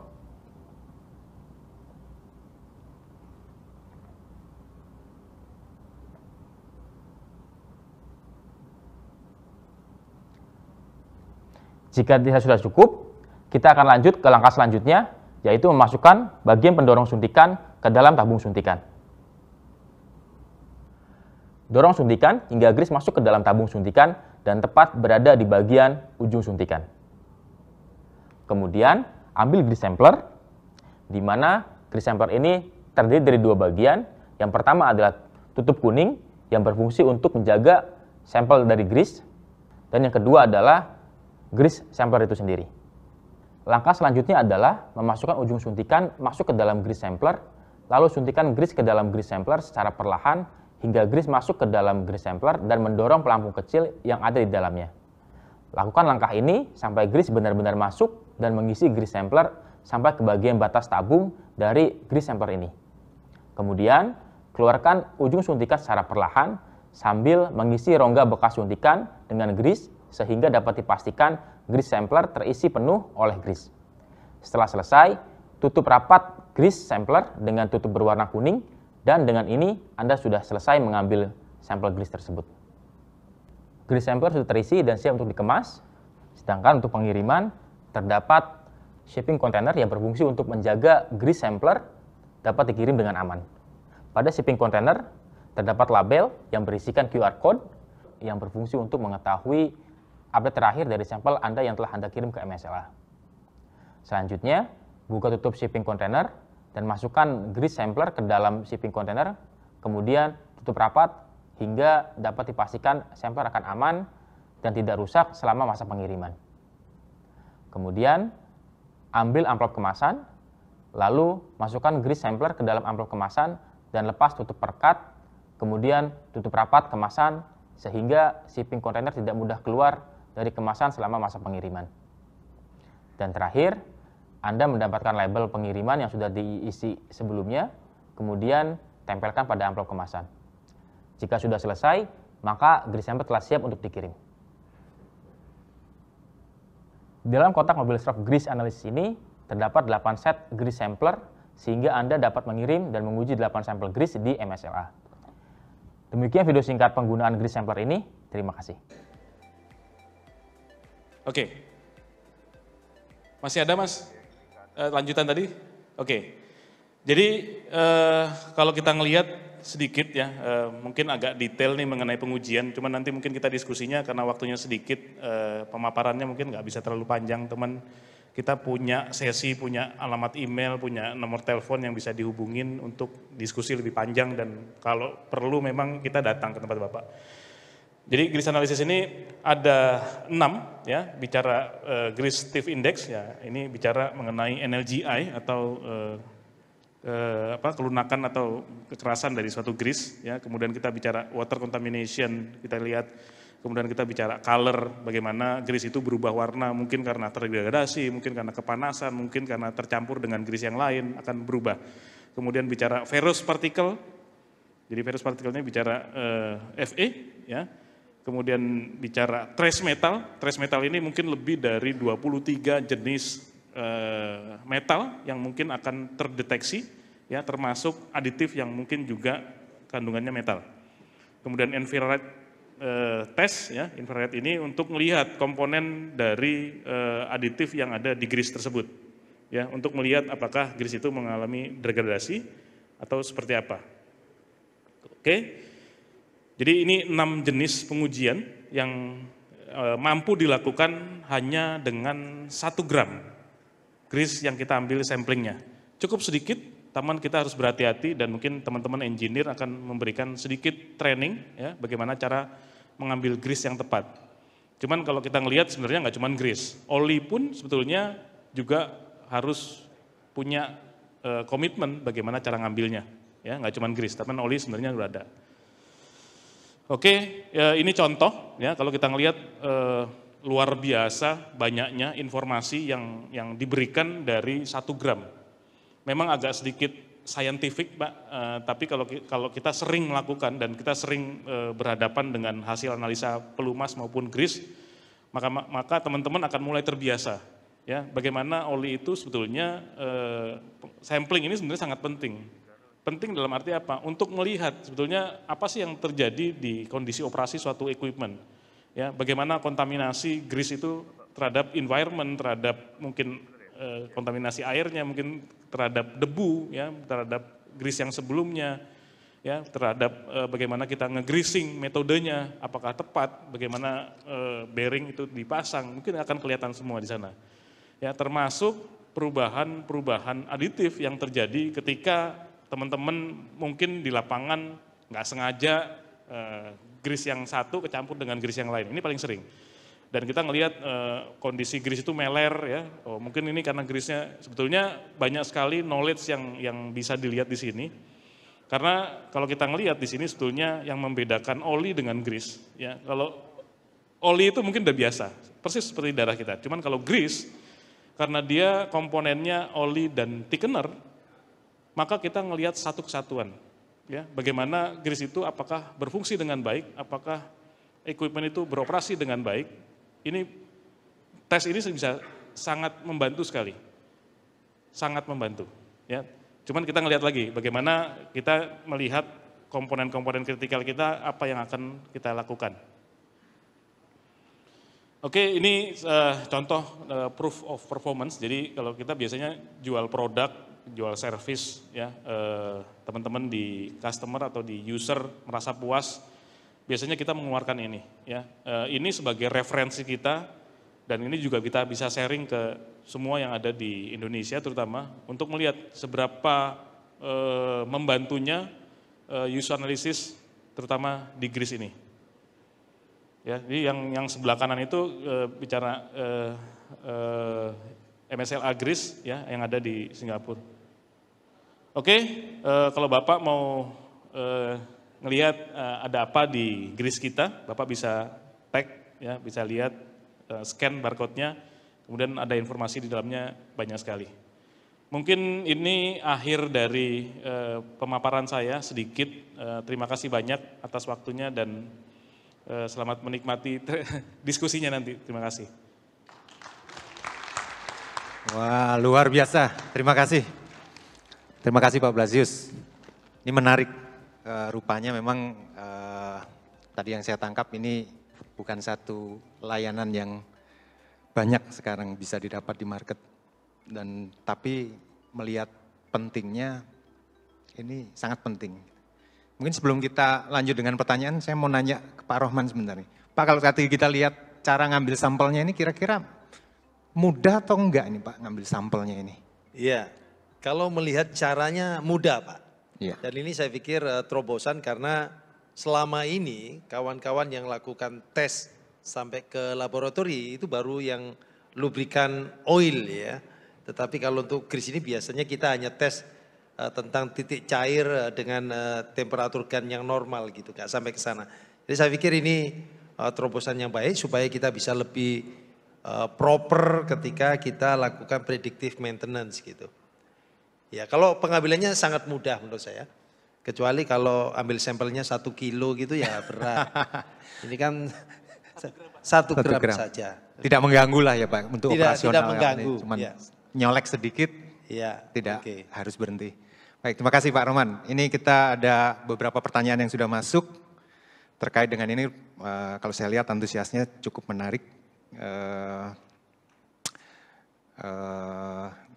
Jika dirasa sudah cukup, kita akan lanjut ke langkah selanjutnya, yaitu memasukkan bagian pendorong suntikan ke dalam tabung suntikan. Dorong suntikan hingga grease masuk ke dalam tabung suntikan dan tepat berada di bagian ujung suntikan. Kemudian, ambil grease sampler, di mana grease sampler ini terdiri dari dua bagian. Yang pertama adalah tutup kuning yang berfungsi untuk menjaga sampel dari grease, dan yang kedua adalah grease sampler itu sendiri. Langkah selanjutnya adalah memasukkan ujung suntikan masuk ke dalam grease sampler, lalu suntikan grease ke dalam grease sampler secara perlahan hingga grease masuk ke dalam grease sampler dan mendorong pelampung kecil yang ada di dalamnya. Lakukan langkah ini sampai grease benar-benar masuk dan mengisi grease sampler sampai ke bagian batas tabung dari grease sampler ini. Kemudian, keluarkan ujung suntikan secara perlahan sambil mengisi rongga bekas suntikan dengan grease sehingga dapat dipastikan grease sampler terisi penuh oleh grease. Setelah selesai, tutup rapat grease sampler dengan tutup berwarna kuning, dan dengan ini Anda sudah selesai mengambil sampel grease tersebut. Grease sampler sudah terisi dan siap untuk dikemas, sedangkan untuk pengiriman terdapat shipping container yang berfungsi untuk menjaga grease sampler dapat dikirim dengan aman. Pada shipping container terdapat label yang berisikan QR code yang berfungsi untuk mengetahui update terakhir dari sampel Anda yang telah Anda kirim ke MSLA. Selanjutnya, buka tutup shipping container dan masukkan grease sampler ke dalam shipping container, kemudian tutup rapat hingga dapat dipastikan sampler akan aman dan tidak rusak selama masa pengiriman. Kemudian, ambil amplop kemasan, lalu masukkan grease sampler ke dalam amplop kemasan dan lepas tutup perekat, kemudian tutup rapat kemasan sehingga shipping container tidak mudah keluar dari kemasan selama masa pengiriman. Dan terakhir, Anda mendapatkan label pengiriman yang sudah diisi sebelumnya, kemudian tempelkan pada amplop kemasan. Jika sudah selesai, maka grease sampler telah siap untuk dikirim. Di dalam kotak mobil stroke grease analysis ini, terdapat 8 set grease sampler, sehingga Anda dapat mengirim dan menguji 8 sampel grease di MSLA. Demikian video singkat penggunaan grease sampler ini. Terima kasih. Oke. Masih ada, Mas? Lanjutan tadi? Oke. Jadi kalau kita ngelihat sedikit ya, mungkin agak detail nih mengenai pengujian, cuman nanti mungkin kita diskusinya karena waktunya sedikit, pemaparannya mungkin nggak bisa terlalu panjang, teman. Kita punya sesi, punya alamat email, punya nomor telepon yang bisa dihubungin untuk diskusi lebih panjang, dan kalau perlu memang kita datang ke tempat Bapak. Jadi grease analysis ini ada 6 ya, bicara grease stiff index ya, ini bicara mengenai NLGI atau kelunakan atau kekerasan dari suatu grease ya. Kemudian kita bicara water contamination, kita lihat. Kemudian kita bicara color, bagaimana grease itu berubah warna, mungkin karena terdegradasi, mungkin karena kepanasan, mungkin karena tercampur dengan grease yang lain akan berubah. Kemudian bicara ferrous particle, jadi ferrous particle-nya bicara Fe ya. Kemudian bicara trace metal ini mungkin lebih dari 23 jenis metal yang mungkin akan terdeteksi ya, termasuk aditif yang mungkin juga kandungannya metal. Kemudian infrared tes ya, infrared ini untuk melihat komponen dari aditif yang ada di grease tersebut ya, untuk melihat apakah grease itu mengalami degradasi atau seperti apa. Oke. Jadi ini 6 jenis pengujian yang mampu dilakukan hanya dengan 1 gram grease yang kita ambil samplingnya. Cukup sedikit, teman kita harus berhati-hati, dan mungkin teman-teman engineer akan memberikan sedikit training ya, bagaimana cara mengambil grease yang tepat. Cuman kalau kita ngelihat sebenarnya nggak cuma grease, oli pun sebetulnya juga harus punya komitmen bagaimana cara ngambilnya. Ya, nggak cuma grease, tapi oli sebenarnya sudah ada. Oke, ini contoh ya, kalau kita ngelihat luar biasa banyaknya informasi yang diberikan dari 1 gram. Memang agak sedikit scientific, Pak, tapi kalau kita sering melakukan dan kita sering berhadapan dengan hasil analisa pelumas maupun grease, maka teman-teman akan mulai terbiasa Ya, bagaimana oli itu sebetulnya sampling ini sebenarnya sangat penting. Penting dalam arti apa? Untuk melihat sebetulnya apa sih yang terjadi di kondisi operasi suatu equipment. Ya, bagaimana kontaminasi grease itu terhadap environment, terhadap mungkin kontaminasi airnya, mungkin terhadap debu, ya, terhadap grease yang sebelumnya, ya, terhadap bagaimana kita nge-greasing metodenya, apakah tepat, bagaimana bearing itu dipasang, mungkin akan kelihatan semua di sana. Ya, termasuk perubahan aditif yang terjadi ketika teman-teman mungkin di lapangan nggak sengaja grease yang satu kecampur dengan grease yang lain. Ini paling sering. Dan kita ngelihat kondisi grease itu meler ya. Oh, mungkin ini karena grease-nya sebetulnya banyak sekali knowledge yang bisa dilihat di sini. Karena kalau kita ngelihat di sini sebetulnya yang membedakan oli dengan grease ya. Kalau oli itu mungkin udah biasa, persis seperti darah kita. Cuman kalau grease karena dia komponennya oli dan thickener, maka kita ngelihat satu kesatuan. Ya, bagaimana grease itu apakah berfungsi dengan baik, apakah equipment itu beroperasi dengan baik. Ini tes ini bisa sangat membantu sekali, sangat membantu. Ya, cuman kita ngelihat lagi bagaimana kita melihat komponen-komponen kritikal kita apa yang akan kita lakukan. Oke, ini contoh proof of performance. Jadi kalau kita biasanya jual produk, jual service, ya teman-teman di customer atau di user merasa puas, biasanya kita mengeluarkan ini. Ya, ini sebagai referensi kita dan ini juga kita bisa sharing ke semua yang ada di Indonesia, terutama untuk melihat seberapa membantunya user analysis, terutama di grease ini. Ya, jadi yang sebelah kanan itu bicara MSLA grease ya yang ada di Singapura. Oke, kalau Bapak mau ngelihat ada apa di grease kita, Bapak bisa tag ya, bisa lihat scan barcode-nya, kemudian ada informasi di dalamnya banyak sekali. Mungkin ini akhir dari pemaparan saya sedikit. Terima kasih banyak atas waktunya dan selamat menikmati diskusinya nanti. Terima kasih. Wah, luar biasa. Terima kasih. Terima kasih Pak Blasius. Ini menarik. Rupanya memang tadi yang saya tangkap ini bukan satu layanan yang banyak sekarang bisa didapat di market. Tapi melihat pentingnya, ini sangat penting. Mungkin sebelum kita lanjut dengan pertanyaan, saya mau nanya ke Pak Rohman sebentar nih. Pak, kalau tadi kita lihat cara ngambil sampelnya ini kira-kira mudah atau enggak ini Pak ngambil sampelnya ini? Iya, kalau melihat caranya mudah Pak. Iya. Dan ini saya pikir terobosan karena selama ini kawan-kawan yang lakukan tes sampai ke laboratori itu baru yang lubrikan oil ya. Tetapi kalau untuk grease ini biasanya kita hanya tes tentang titik cair dengan temperatur gun yang normal gitu, nggak sampai ke sana. Jadi saya pikir ini terobosan yang baik supaya kita bisa lebih proper ketika kita lakukan predictive maintenance gitu. Ya kalau pengambilannya sangat mudah menurut saya. Kecuali kalau ambil sampelnya 1 kilo gitu ya berat. Ini kan 1 gram saja. Tidak mengganggu lah ya Pak untuk operasional. Tidak mengganggu. Cuman ya. nyolek sedikit, ya, tidak harus berhenti. Baik, terima kasih Pak Rohman. Ini kita ada beberapa pertanyaan yang sudah masuk terkait dengan ini. Kalau saya lihat antusiasnya cukup menarik.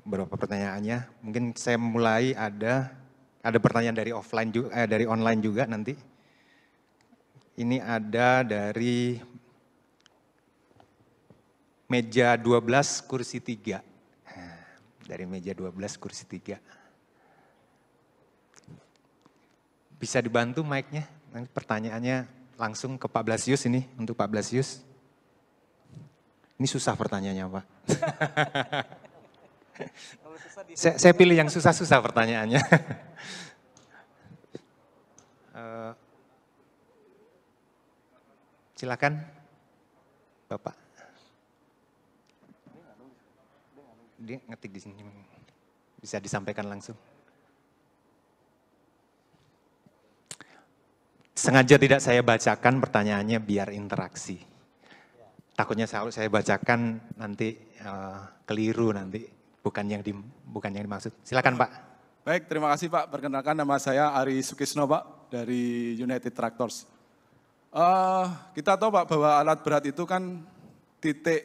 Beberapa pertanyaannya. Mungkin saya mulai ada pertanyaan dari offline juga, dari online juga nanti. Ini ada dari meja 12 kursi 3. Dari meja 12 kursi 3. Bisa dibantu mic-nya? Nanti pertanyaannya langsung ke Pak Blasius ini, untuk Pak Blasius. Ini susah pertanyaannya Pak. Saya pilih yang susah-susah pertanyaannya. Silakan Bapak. Dia ngetik di sini, bisa disampaikan langsung. Sengaja tidak saya bacakan pertanyaannya biar interaksi. takutnya saya bacakan nanti keliru nanti, bukan yang dimaksud. Silakan Pak. Baik, terima kasih Pak. Perkenalkan nama saya Ari Sukisno Pak dari United Tractors. Kita tahu Pak bahwa alat berat itu kan titik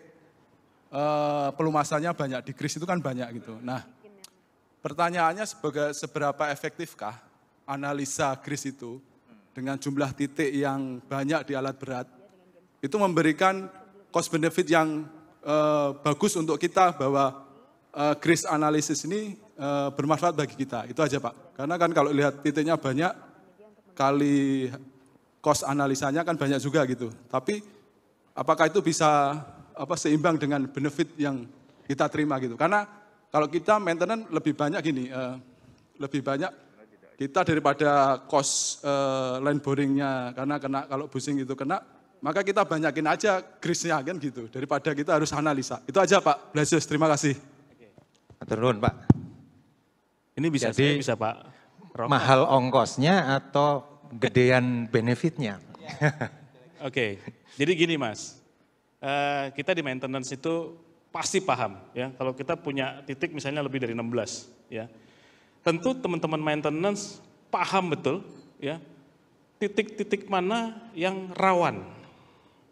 pelumasannya banyak, di grease itu kan banyak gitu. Nah, pertanyaannya seberapa efektifkah analisa grease itu dengan jumlah titik yang banyak di alat berat, itu memberikan cost benefit yang bagus untuk kita bahwa grease analysis ini bermanfaat bagi kita. Itu aja Pak. Karena kan kalau lihat titiknya banyak, kali cost analisanya kan banyak juga gitu. Tapi apakah itu bisa seimbang dengan benefit yang kita terima gitu. Karena kalau kita maintenance lebih banyak gini, lebih banyak kita daripada cost line boringnya, karena kalau busing itu kena, maka kita banyakin aja grease-nya kan gitu, daripada kita harus analisa. Itu aja Pak, Blasius, terima kasih. Turun Pak. Ini bisa Jadi, bisa Pak. Mahal ongkosnya atau gedean benefitnya? Oke, jadi gini Mas, kita di maintenance itu pasti paham ya, kalau kita punya titik misalnya lebih dari 16 ya, tentu teman-teman maintenance paham betul ya, titik-titik mana yang rawan.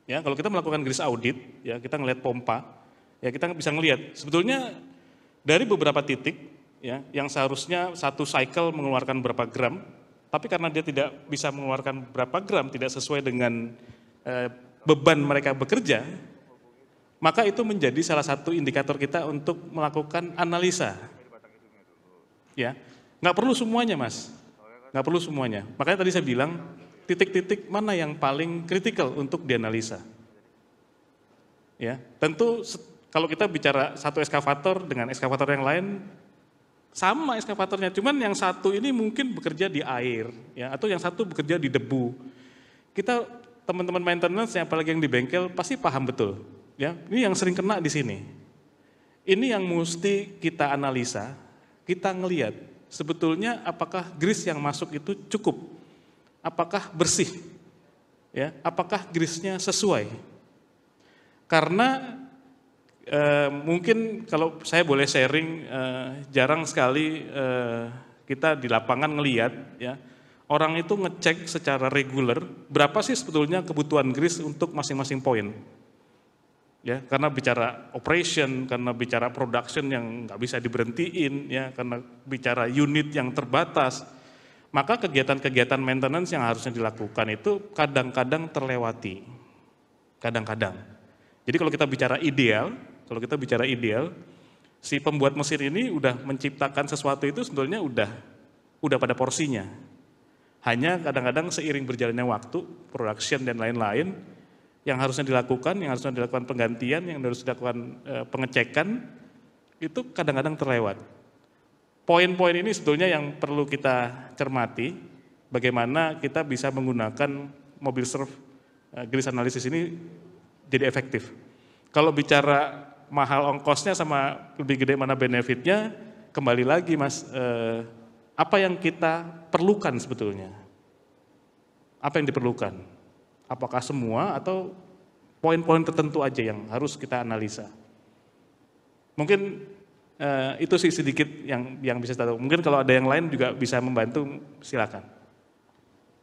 Ya, kalau kita melakukan grease audit ya, kita ngelihat pompa, ya kita bisa ngelihat sebetulnya dari beberapa titik ya, yang seharusnya satu cycle mengeluarkan berapa gram, tapi karena dia tidak bisa mengeluarkan berapa gram, tidak sesuai dengan beban mereka bekerja, maka itu menjadi salah satu indikator kita untuk melakukan analisa. Ya, nggak perlu semuanya Mas, nggak perlu semuanya. Makanya tadi saya bilang titik-titik mana yang paling kritikal untuk dianalisa. Ya, tentu kalau kita bicara satu eskavator dengan eskavator yang lain, sama eskavatornya, cuman yang satu ini mungkin bekerja di air, ya, atau yang satu bekerja di debu. Kita teman-teman maintenance, apalagi yang di bengkel, pasti paham betul. Ya, ini yang sering kena di sini. Ini yang mesti kita analisa, kita ngelihat sebetulnya apakah grease yang masuk itu cukup, apakah bersih, ya, apakah grease-nya sesuai. Karena mungkin kalau saya boleh sharing, jarang sekali kita di lapangan ngelihat ya, orang itu ngecek secara reguler berapa sih sebetulnya kebutuhan grease untuk masing-masing poin. Ya, karena bicara operation, karena bicara production yang nggak bisa diberhentiin, ya, karena bicara unit yang terbatas, maka kegiatan-kegiatan maintenance yang harusnya dilakukan itu kadang-kadang terlewati, kadang-kadang. Jadi kalau kita bicara ideal, si pembuat mesin ini udah menciptakan sesuatu itu sebetulnya udah pada porsinya. Hanya kadang-kadang seiring berjalannya waktu, production dan lain-lain, yang harusnya dilakukan penggantian, yang harus dilakukan pengecekan, itu kadang-kadang terlewat. Poin-poin ini sebetulnya yang perlu kita cermati, bagaimana kita bisa menggunakan mobil serv grease analysis ini jadi efektif. Kalau bicara mahal ongkosnya sama lebih gede mana benefitnya, kembali lagi Mas, apa yang kita perlukan sebetulnya? Apa yang diperlukan? Apakah semua atau poin-poin tertentu aja yang harus kita analisa? Mungkin itu sih sedikit yang bisa kita tahu. Mungkin kalau ada yang lain juga bisa membantu, silakan.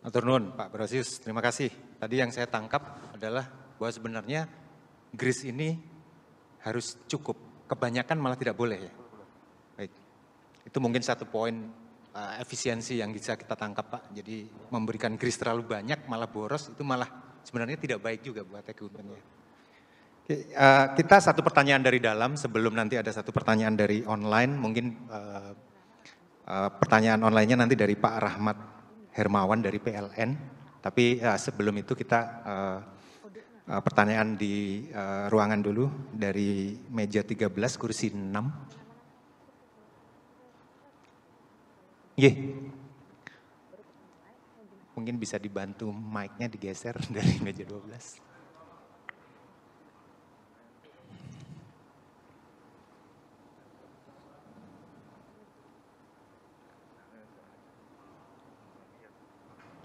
Matur nuwun Pak Brosius, terima kasih. Tadi yang saya tangkap adalah bahwa sebenarnya grease ini harus cukup, kebanyakan malah tidak boleh ya. Baik, itu mungkin satu poin efisiensi yang bisa kita tangkap Pak. Jadi memberikan grease terlalu banyak malah boros, itu malah sebenarnya tidak baik juga buat equipmentnya. Kita satu pertanyaan dari dalam sebelum nanti ada satu pertanyaan dari online. Mungkin pertanyaan online-nya nanti dari Pak Rahmat Hermawan dari PLN. Tapi sebelum itu kita pertanyaan di ruangan dulu dari meja 13 kursi 6. Mungkin bisa dibantu mic-nya digeser dari meja 12.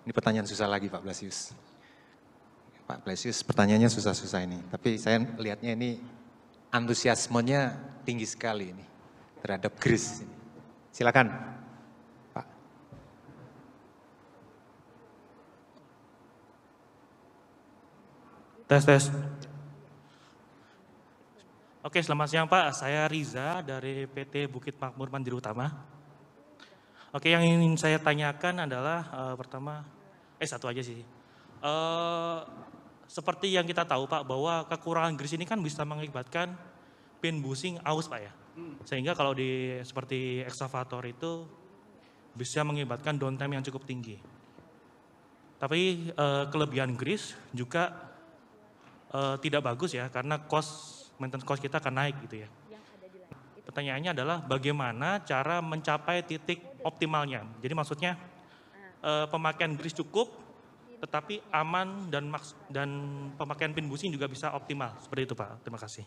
Ini pertanyaan susah lagi Pak Blasius. Pak Pak Klesius, pertanyaannya susah-susah ini. Tapi saya lihatnya ini antusiasmenya tinggi sekali ini terhadap GRIS. Silakan, Pak. Tes. Oke, selamat siang Pak. Saya Riza dari PT Bukit Makmur Mandiri Utama. Oke, yang ingin saya tanyakan adalah pertama, satu aja sih. Seperti yang kita tahu Pak, bahwa kekurangan GRIS ini kan bisa mengakibatkan pin bushing aus Pak ya. Sehingga kalau seperti ekskavator itu bisa mengakibatkan downtime yang cukup tinggi. Tapi kelebihan GRIS juga tidak bagus ya, karena maintenance cost kita akan naik gitu ya. Pertanyaannya adalah bagaimana cara mencapai titik optimalnya. Jadi maksudnya pemakaian GRIS cukup, tetapi aman dan pemakaian pin bushing juga bisa optimal. Seperti itu Pak, terima kasih.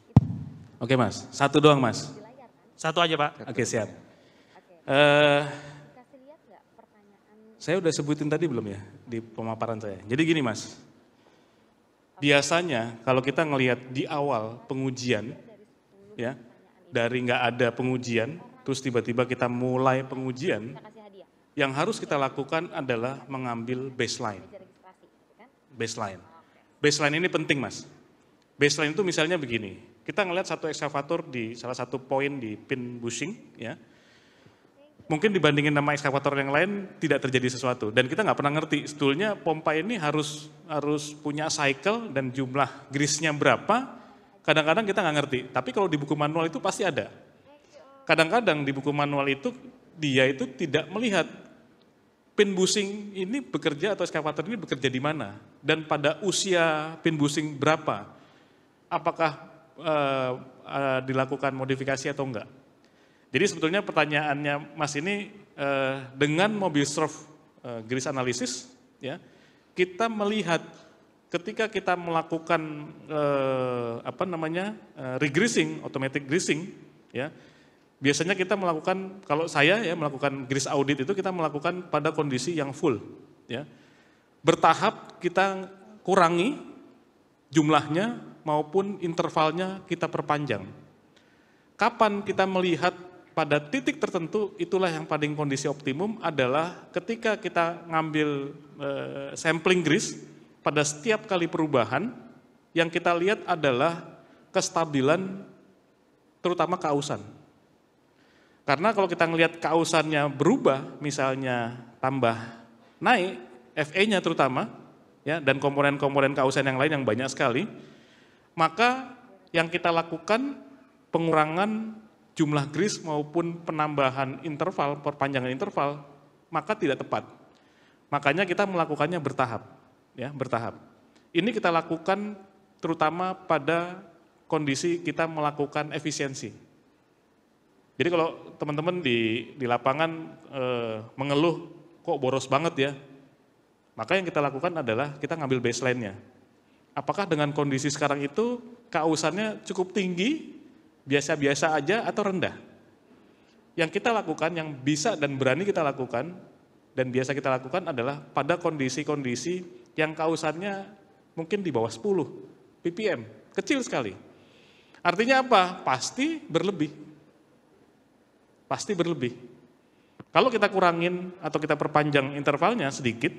Oke Mas, satu doang Mas. Satu aja Pak. Oke siap. Saya udah sebutin tadi belum ya di pemaparan saya. Jadi gini Mas, biasanya kalau kita ngelihat di awal pengujian, ya dari nggak ada pengujian, terus tiba-tiba kita mulai pengujian, yang harus kita lakukan adalah mengambil baseline. Baseline ini penting Mas. Baseline itu misalnya begini, kita ngelihat satu ekskavator di salah satu poin di pin bushing, ya. Mungkin dibandingin sama ekskavator yang lain tidak terjadi sesuatu. Dan kita nggak pernah ngerti, sebetulnya pompa ini harus punya cycle dan jumlah grisnya berapa, kadang-kadang kita nggak ngerti. Tapi kalau di buku manual itu pasti ada. Kadang-kadang di buku manual itu, dia itu tidak melihat pin bushing ini bekerja atau ekskavator ini bekerja di mana. Dan pada usia pin bushing berapa, apakah dilakukan modifikasi atau enggak. Jadi sebetulnya pertanyaannya Mas ini dengan mobil surf GRIS analysis, ya, kita melihat ketika kita melakukan regressing, automatic greasing, ya, biasanya kita melakukan, kalau saya ya melakukan GRIS audit itu kita melakukan pada kondisi yang full, ya, bertahap kita kurangi jumlahnya maupun intervalnya kita perpanjang. Kapan kita melihat pada titik tertentu, itulah yang paling kondisi optimum adalah ketika kita ngambil sampling GRIS pada setiap kali perubahan, yang kita lihat adalah kestabilan terutama kausan. Karena kalau kita ngelihat kausannya berubah, misalnya tambah naik, FE-nya terutama, ya, dan komponen-komponen kausan yang lain yang banyak sekali, maka yang kita lakukan pengurangan jumlah GRIS maupun penambahan interval, perpanjangan interval, maka tidak tepat. Makanya kita melakukannya bertahap, ya, bertahap. Ini kita lakukan terutama pada kondisi kita melakukan efisiensi. Jadi kalau teman-teman di lapangan mengeluh kok boros banget ya, maka yang kita lakukan adalah kita ngambil baseline-nya. Apakah dengan kondisi sekarang itu kausannya cukup tinggi, biasa-biasa aja atau rendah? Yang kita lakukan, yang bisa dan berani kita lakukan, dan biasa kita lakukan adalah pada kondisi-kondisi yang kausannya mungkin di bawah 10 ppm, kecil sekali. Artinya apa? Pasti berlebih. Pasti berlebih. Kalau kita kurangin atau kita perpanjang intervalnya sedikit,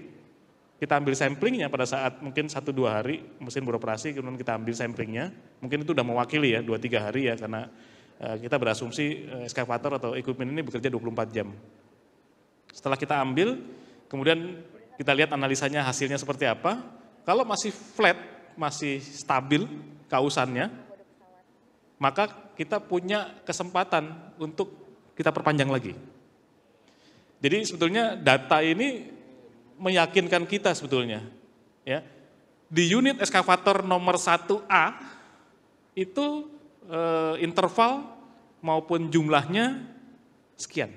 kita ambil samplingnya pada saat mungkin 1-2 hari mesin beroperasi, kemudian kita ambil samplingnya, mungkin itu udah mewakili ya 2-3 hari ya, karena kita berasumsi ekskavator atau equipment ini bekerja 24 jam. Setelah kita ambil, kemudian kita lihat analisanya hasilnya seperti apa. Kalau masih flat, masih stabil kausannya, maka kita punya kesempatan untuk kita perpanjang lagi. Jadi sebetulnya data ini meyakinkan kita sebetulnya, ya. Di unit ekskavator nomor 1A itu interval maupun jumlahnya sekian.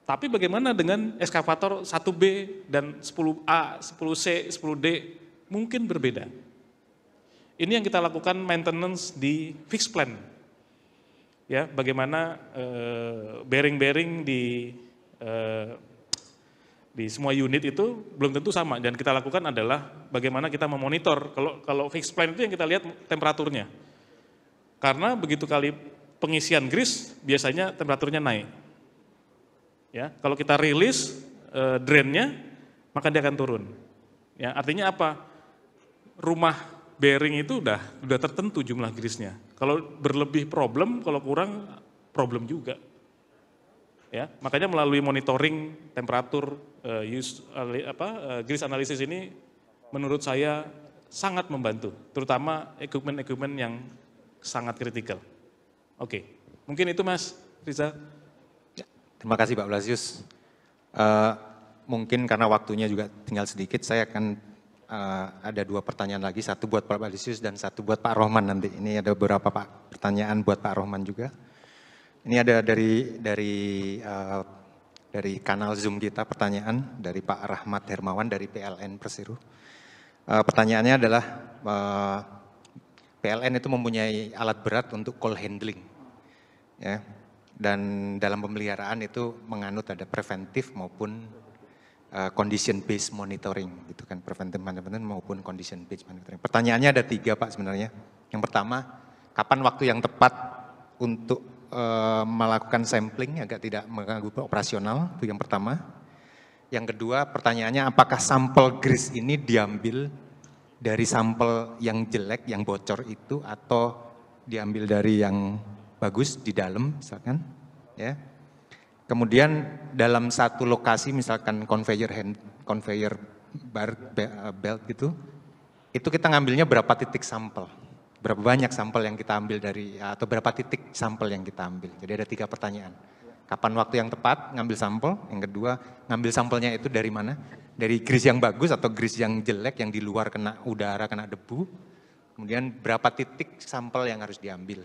Tapi bagaimana dengan ekskavator 1B dan 10A, 10C, 10D mungkin berbeda. Ini yang kita lakukan maintenance di fixed plan. Ya, bagaimana bearing-bearing di Di semua unit itu belum tentu sama, dan kita lakukan adalah bagaimana kita memonitor. Kalau fixed plant itu yang kita lihat temperaturnya. Karena begitu kali pengisian grease, biasanya temperaturnya naik. Ya, kalau kita rilis drainnya, maka dia akan turun. Ya, artinya apa? Rumah bearing itu udah tertentu jumlah grease-nya. Kalau berlebih problem, kalau kurang problem juga. Ya, makanya melalui monitoring temperatur grease analysis ini menurut saya sangat membantu, terutama equipment yang sangat kritikal. Oke, mungkin itu Mas Riza. Ya, terima kasih Pak Blasius. Mungkin karena waktunya juga tinggal sedikit, saya akan ada 2 pertanyaan lagi, satu buat Pak Blasius dan satu buat Pak Rohman nanti. Ini ada beberapa pertanyaan buat Pak Rohman juga. Ini ada dari kanal Zoom kita pertanyaan dari Pak Rahmat Hermawan dari PLN Persero. Pertanyaannya adalah PLN itu mempunyai alat berat untuk call handling, ya, dan dalam pemeliharaan itu menganut ada preventif maupun condition based monitoring, gitu kan, preventive management maupun condition based monitoring. Pertanyaannya ada 3 Pak sebenarnya. Yang pertama, kapan waktu yang tepat untuk melakukan sampling agar tidak mengganggu operasional, itu yang pertama. Yang kedua, pertanyaannya apakah sampel grease ini diambil dari sampel yang jelek, yang bocor itu, atau diambil dari yang bagus di dalam misalkan, ya. Kemudian dalam satu lokasi misalkan conveyor belt gitu, itu kita ngambilnya berapa titik sampel? Berapa banyak sampel yang kita ambil dari, atau berapa titik sampel yang kita ambil. Jadi ada 3 pertanyaan. Kapan waktu yang tepat ngambil sampel? Yang kedua, ngambil sampelnya itu dari mana? Dari grease yang bagus atau grease yang jelek, yang di luar kena udara, kena debu. Kemudian berapa titik sampel yang harus diambil?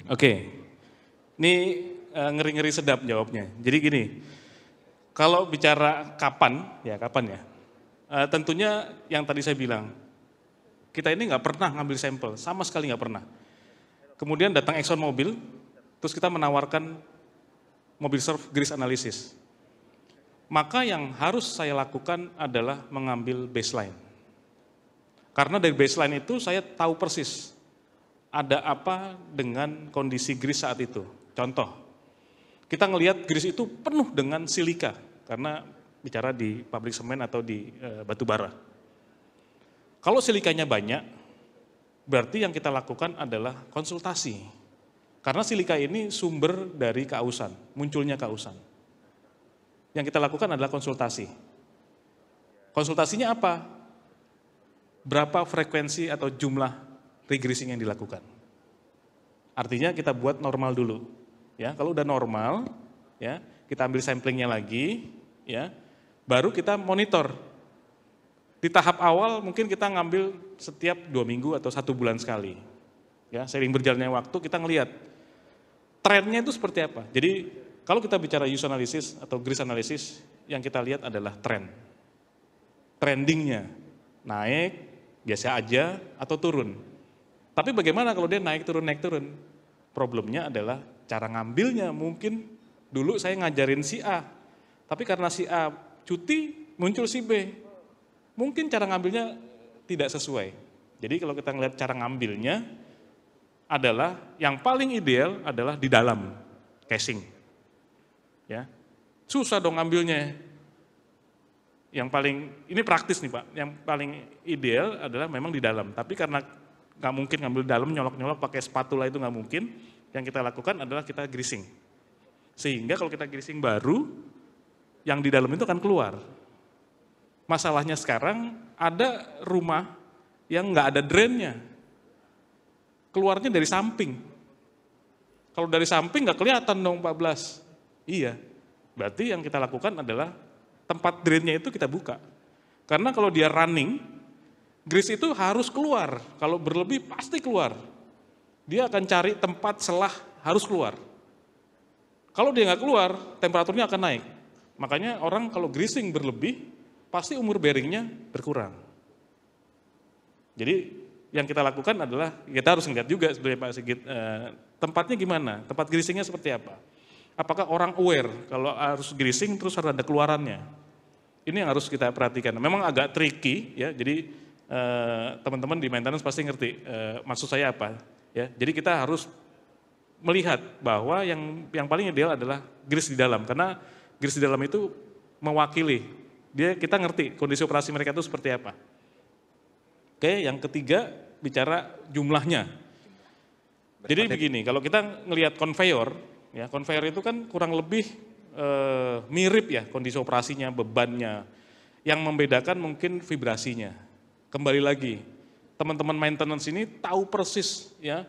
Oke, ini ngeri-ngeri sedap jawabnya. Jadi gini, kalau bicara kapan ya, tentunya yang tadi saya bilang, kita ini nggak pernah ngambil sampel, sama sekali nggak pernah. Kemudian datang Exxon Mobil, terus kita menawarkan mobil serve grease analysis. Maka yang harus saya lakukan adalah mengambil baseline. Karena dari baseline itu saya tahu persis ada apa dengan kondisi grease saat itu. Contoh, kita ngelihat grease itu penuh dengan silika, karena bicara di pabrik semen atau di batu bara. Kalau silikanya banyak, berarti yang kita lakukan adalah konsultasi. Karena silika ini sumber dari keausan, munculnya keausan. Yang kita lakukan adalah konsultasi. Konsultasinya apa? Berapa frekuensi atau jumlah regreasing yang dilakukan? Artinya kita buat normal dulu. Ya, kalau udah normal, ya, kita ambil samplingnya lagi, ya, baru kita monitor. Di tahap awal mungkin kita ngambil setiap 2 minggu atau 1 bulan sekali. Ya, seiring berjalannya waktu kita ngelihat trennya itu seperti apa. Jadi kalau kita bicara use analysis atau grease analysis, yang kita lihat adalah tren. Trendingnya naik, biasa aja, atau turun. Tapi bagaimana kalau dia naik turun? Problemnya adalah cara ngambilnya. Mungkin dulu saya ngajarin si A, tapi karena si A cuti, muncul si B. Mungkin cara ngambilnya tidak sesuai. Jadi kalau kita ngelihat cara ngambilnya adalah yang paling ideal adalah di dalam casing. Ya. Susah dong ngambilnya. Yang paling, ini praktis nih Pak, yang paling ideal adalah memang di dalam. Tapi karena nggak mungkin ngambil dalam, nyolok-nyolok pakai spatula itu nggak mungkin, yang kita lakukan adalah kita greasing. Sehingga kalau kita greasing baru, yang di dalam itu akan keluar. Masalahnya sekarang ada rumah yang nggak ada drainnya, keluarnya dari samping. Kalau dari samping nggak kelihatan dong 14. Iya, berarti yang kita lakukan adalah tempat drainnya itu kita buka. Karena kalau dia running, grease itu harus keluar. Kalau berlebih pasti keluar. Dia akan cari tempat selah, harus keluar. Kalau dia nggak keluar, temperaturnya akan naik. Makanya orang kalau greasing berlebih, pasti umur bearingnya berkurang. Jadi yang kita lakukan adalah, kita harus ngeliat juga sebenarnya Pak Sigit, tempatnya gimana, tempat greasingnya seperti apa. apakah orang aware kalau harus greasing terus harus ada keluarannya. Ini yang harus kita perhatikan. Memang agak tricky ya, jadi teman-teman di maintenance pasti ngerti maksud saya apa. Ya, jadi kita harus melihat bahwa yang paling ideal adalah grease di dalam, karena grease di dalam itu mewakili, kita ngerti kondisi operasi mereka itu seperti apa. Oke, yang ketiga bicara jumlahnya. Jadi begini, kalau kita ngelihat conveyor, ya conveyor itu kan kurang lebih mirip ya kondisi operasinya, bebannya. Yang membedakan mungkin vibrasinya. Kembali lagi, teman-teman maintenance ini tahu persis ya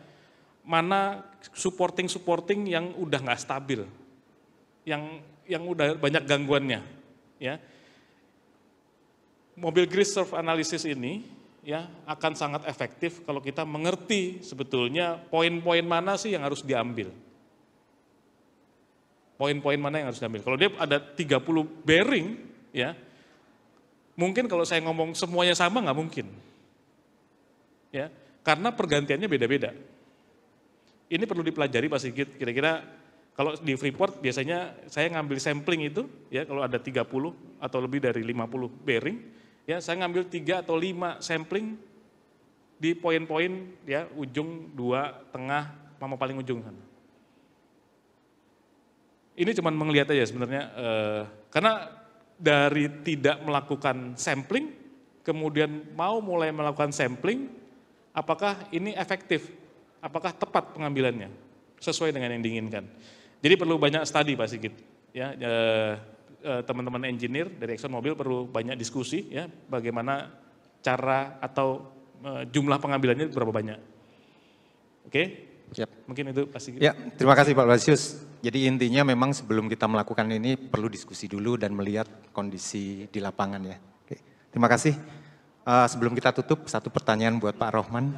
mana supporting yang udah nggak stabil, yang udah banyak gangguannya. Ya, mobil grease surf analysis ini ya akan sangat efektif kalau kita mengerti sebetulnya poin-poin mana sih yang harus diambil. Poin-poin mana yang harus diambil. Kalau dia ada 30 bearing, ya mungkin kalau saya ngomong semuanya sama nggak mungkin. Ya, karena pergantiannya beda-beda. Ini perlu dipelajari Pak Sigit, kira-kira kalau di Freeport biasanya saya ngambil sampling itu, ya kalau ada 30 atau lebih dari 50 bearing, ya saya ngambil 3 atau 5 sampling di poin-poin ya ujung, 2, tengah, sama paling ujung sana. Ini cuma melihat aja sebenarnya, karena dari tidak melakukan sampling, kemudian mau mulai melakukan sampling, apakah ini efektif, apakah tepat pengambilannya, sesuai dengan yang diinginkan. Jadi perlu banyak studi Pak Sigit, ya teman-teman engineer dari ExxonMobil perlu banyak diskusi, ya bagaimana cara atau jumlah pengambilannya berapa banyak. Oke? Siap. Mungkin itu Pak Sigit. Ya, terima kasih Pak Blasius. Jadi intinya memang sebelum kita melakukan ini perlu diskusi dulu dan melihat kondisi di lapangan ya. Oke, terima kasih. Sebelum kita tutup, satu pertanyaan buat Pak Rohman.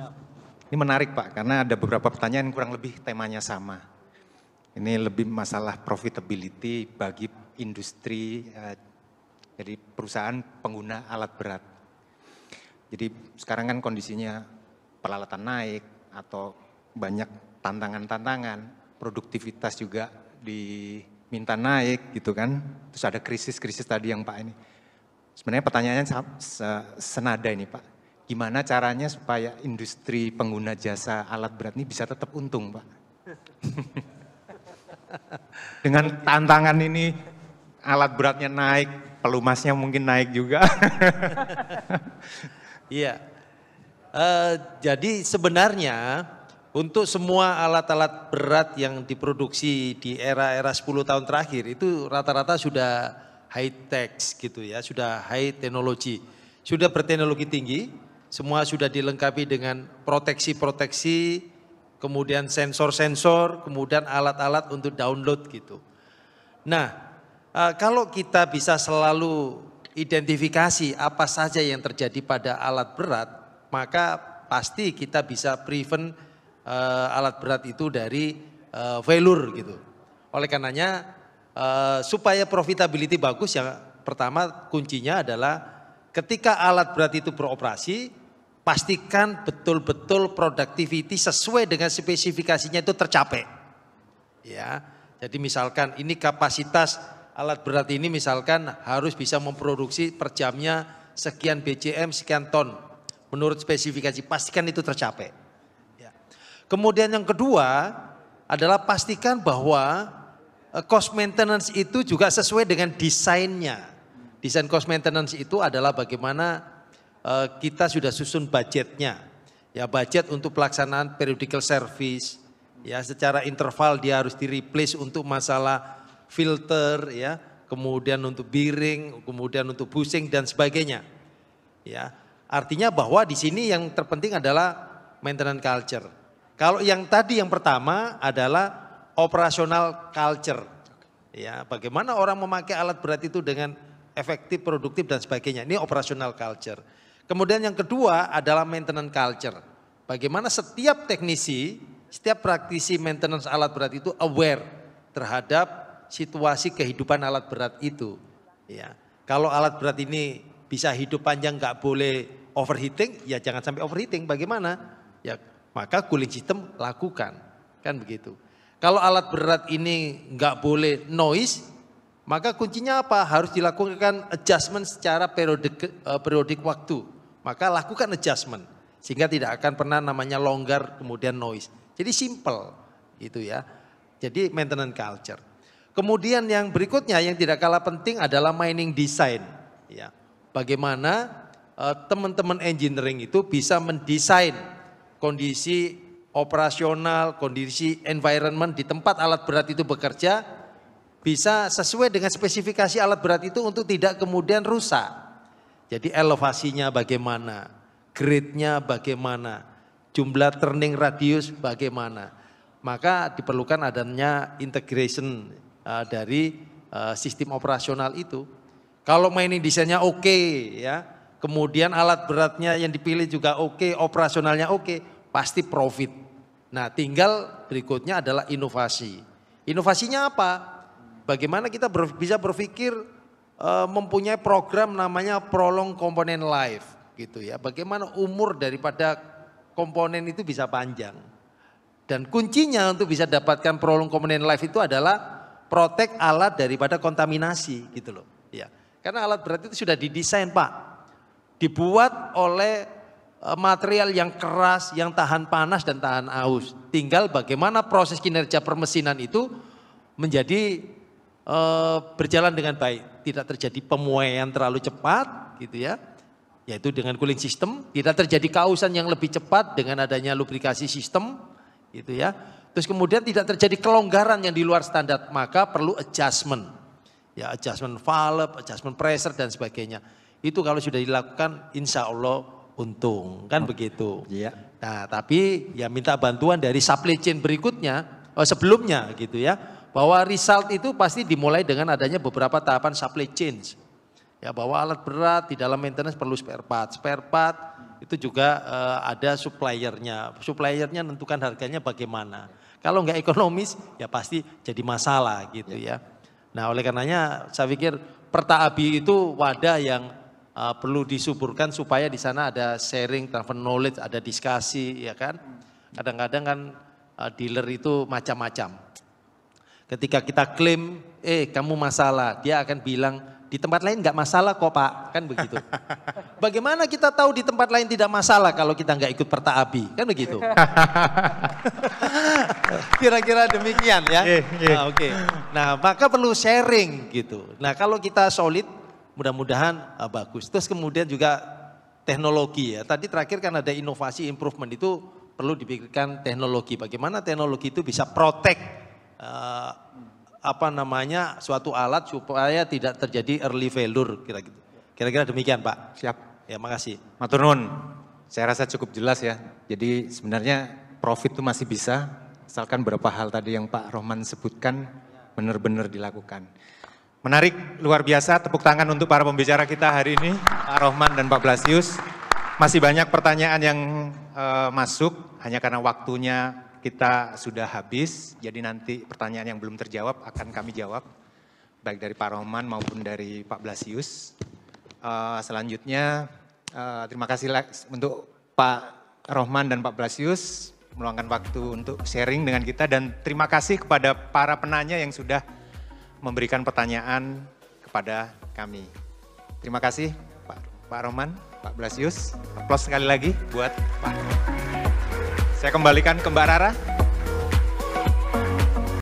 Ini menarik Pak, karena ada beberapa pertanyaan yang kurang lebih temanya sama. Ini lebih masalah profitability bagi industri, jadi perusahaan pengguna alat berat. Jadi sekarang kan kondisinya peralatan naik atau banyak tantangan-tantangan, produktivitas juga diminta naik gitu kan. Terus ada krisis-krisis tadi yang Pak ini. Sebenarnya pertanyaannya senada ini Pak. Gimana caranya supaya industri pengguna jasa alat berat ini bisa tetap untung Pak? Dengan tantangan ini alat beratnya naik, pelumasnya mungkin naik juga. Iya, jadi sebenarnya untuk semua alat-alat berat yang diproduksi di era-era 10 tahun terakhir itu rata-rata sudah high tech gitu ya, sudah high teknologi, sudah berteknologi tinggi, semua sudah dilengkapi dengan proteksi-proteksi, kemudian sensor-sensor, kemudian alat-alat untuk download gitu. Nah, kalau kita bisa selalu identifikasi apa saja yang terjadi pada alat berat, maka pasti kita bisa prevent alat berat itu dari failure gitu. Oleh karenanya supaya profitability bagus, yang pertama kuncinya adalah ketika alat berat itu beroperasi, pastikan betul-betul productivity sesuai dengan spesifikasinya itu tercapai. Ya, jadi misalkan ini kapasitas alat berat ini misalkan harus bisa memproduksi per jamnya sekian BCM, sekian ton. Menurut spesifikasi, pastikan itu tercapai. Ya. Kemudian yang kedua adalah pastikan bahwa cost maintenance itu juga sesuai dengan desainnya. Desain cost maintenance itu adalah bagaimana kita sudah susun budgetnya. Ya, budget untuk pelaksanaan periodical service. Ya, secara interval dia harus di-replace untuk masalah filter, ya, kemudian untuk bearing, kemudian untuk bushing dan sebagainya. Ya, artinya bahwa di sini yang terpenting adalah maintenance culture. Kalau yang tadi yang pertama adalah operational culture. Ya, bagaimana orang memakai alat berat itu dengan efektif, produktif dan sebagainya. Ini operational culture. Kemudian yang kedua adalah maintenance culture. Bagaimana setiap teknisi, setiap praktisi maintenance alat berat itu aware terhadap situasi kehidupan alat berat itu. Ya, kalau alat berat ini bisa hidup panjang, nggak boleh overheating, ya jangan sampai overheating. Bagaimana? Ya, maka cooling system lakukan, kan begitu. Kalau alat berat ini nggak boleh noise, maka kuncinya apa? Harus dilakukan adjustment secara periodik waktu. Maka lakukan adjustment sehingga tidak akan pernah namanya longgar kemudian noise. Jadi simple itu ya. Jadi maintenance culture. Kemudian yang berikutnya yang tidak kalah penting adalah mining design. Ya, bagaimana teman-teman engineering itu bisa mendesain kondisi operasional, kondisi environment di tempat alat berat itu bekerja bisa sesuai dengan spesifikasi alat berat itu untuk tidak kemudian rusak. Jadi elevasinya bagaimana, grade-nya bagaimana, jumlah turning radius bagaimana. Maka diperlukan adanya integration dari sistem operasional itu. Kalau mining desainnya oke ya, kemudian alat beratnya yang dipilih juga oke, operasionalnya oke, pasti profit. Nah, tinggal berikutnya adalah inovasi. Inovasinya apa? Bagaimana kita bisa berpikir mempunyai program namanya prolong component life gitu ya. Bagaimana umur daripada komponen itu bisa panjang. Dan kuncinya untuk bisa dapatkan prolong component life itu adalah protect alat daripada kontaminasi gitu loh. Ya. Karena alat berat itu sudah didesain Pak. Dibuat oleh material yang keras, yang tahan panas dan tahan aus. Tinggal bagaimana proses kinerja permesinan itu menjadi berjalan dengan baik. Tidak terjadi pemuaian terlalu cepat gitu ya. Yaitu dengan cooling system. Tidak terjadi kausan yang lebih cepat dengan adanya lubrikasi sistem gitu ya. Terus kemudian tidak terjadi kelonggaran yang di luar standar. Maka perlu adjustment. Ya, adjustment valve, adjustment pressure dan sebagainya. Itu kalau sudah dilakukan insya Allah untung, kan begitu. Iya. Nah, tapi ya minta bantuan dari supply chain berikutnya, sebelumnya gitu ya. Bahwa result itu pasti dimulai dengan adanya beberapa tahapan supply chain. Ya, bahwa alat berat di dalam maintenance perlu spare part. Spare part itu juga ada suppliernya. Suppliernya menentukan harganya bagaimana. Kalau nggak ekonomis ya pasti jadi masalah gitu ya. Nah, oleh karenanya saya pikir Pertaabi itu wadah yang perlu disuburkan supaya di sana ada sharing, transfer knowledge, ada diskusi, ya kan. Kadang-kadang kan dealer itu macam-macam. Ketika kita klaim, kamu masalah, dia akan bilang di tempat lain nggak masalah kok Pak, kan begitu. Bagaimana kita tahu di tempat lain tidak masalah kalau kita nggak ikut Pertaabi, kan begitu. Kira-kira demikian ya. Nah, oke. Nah, maka perlu sharing gitu. Nah, kalau kita solid, mudah-mudahan bagus. Terus kemudian juga teknologi ya. Tadi terakhir kan ada inovasi improvement itu perlu dipikirkan teknologi. Bagaimana teknologi itu bisa protect suatu alat supaya tidak terjadi early failure kira-kira. Kira-kira demikian Pak. Siap. Ya, makasih. Matur nuwun. Saya rasa cukup jelas ya. Jadi sebenarnya profit itu masih bisa asalkan beberapa hal tadi yang Pak Rohman sebutkan benar-benar dilakukan. Menarik, luar biasa, tepuk tangan untuk para pembicara kita hari ini, Pak Rohman dan Pak Blasius. Masih banyak pertanyaan yang masuk, hanya karena waktunya kita sudah habis, jadi nanti pertanyaan yang belum terjawab akan kami jawab, baik dari Pak Rohman maupun dari Pak Blasius. Selanjutnya, terima kasih untuk Pak Rohman dan Pak Blasius, meluangkan waktu untuk sharing dengan kita, dan terima kasih kepada para penanya yang sudah memberikan pertanyaan kepada kami. Terima kasih Pak Rohman, Pak Blasius. Aplaus sekali lagi buat Pak. Saya kembalikan ke Mbak Rara.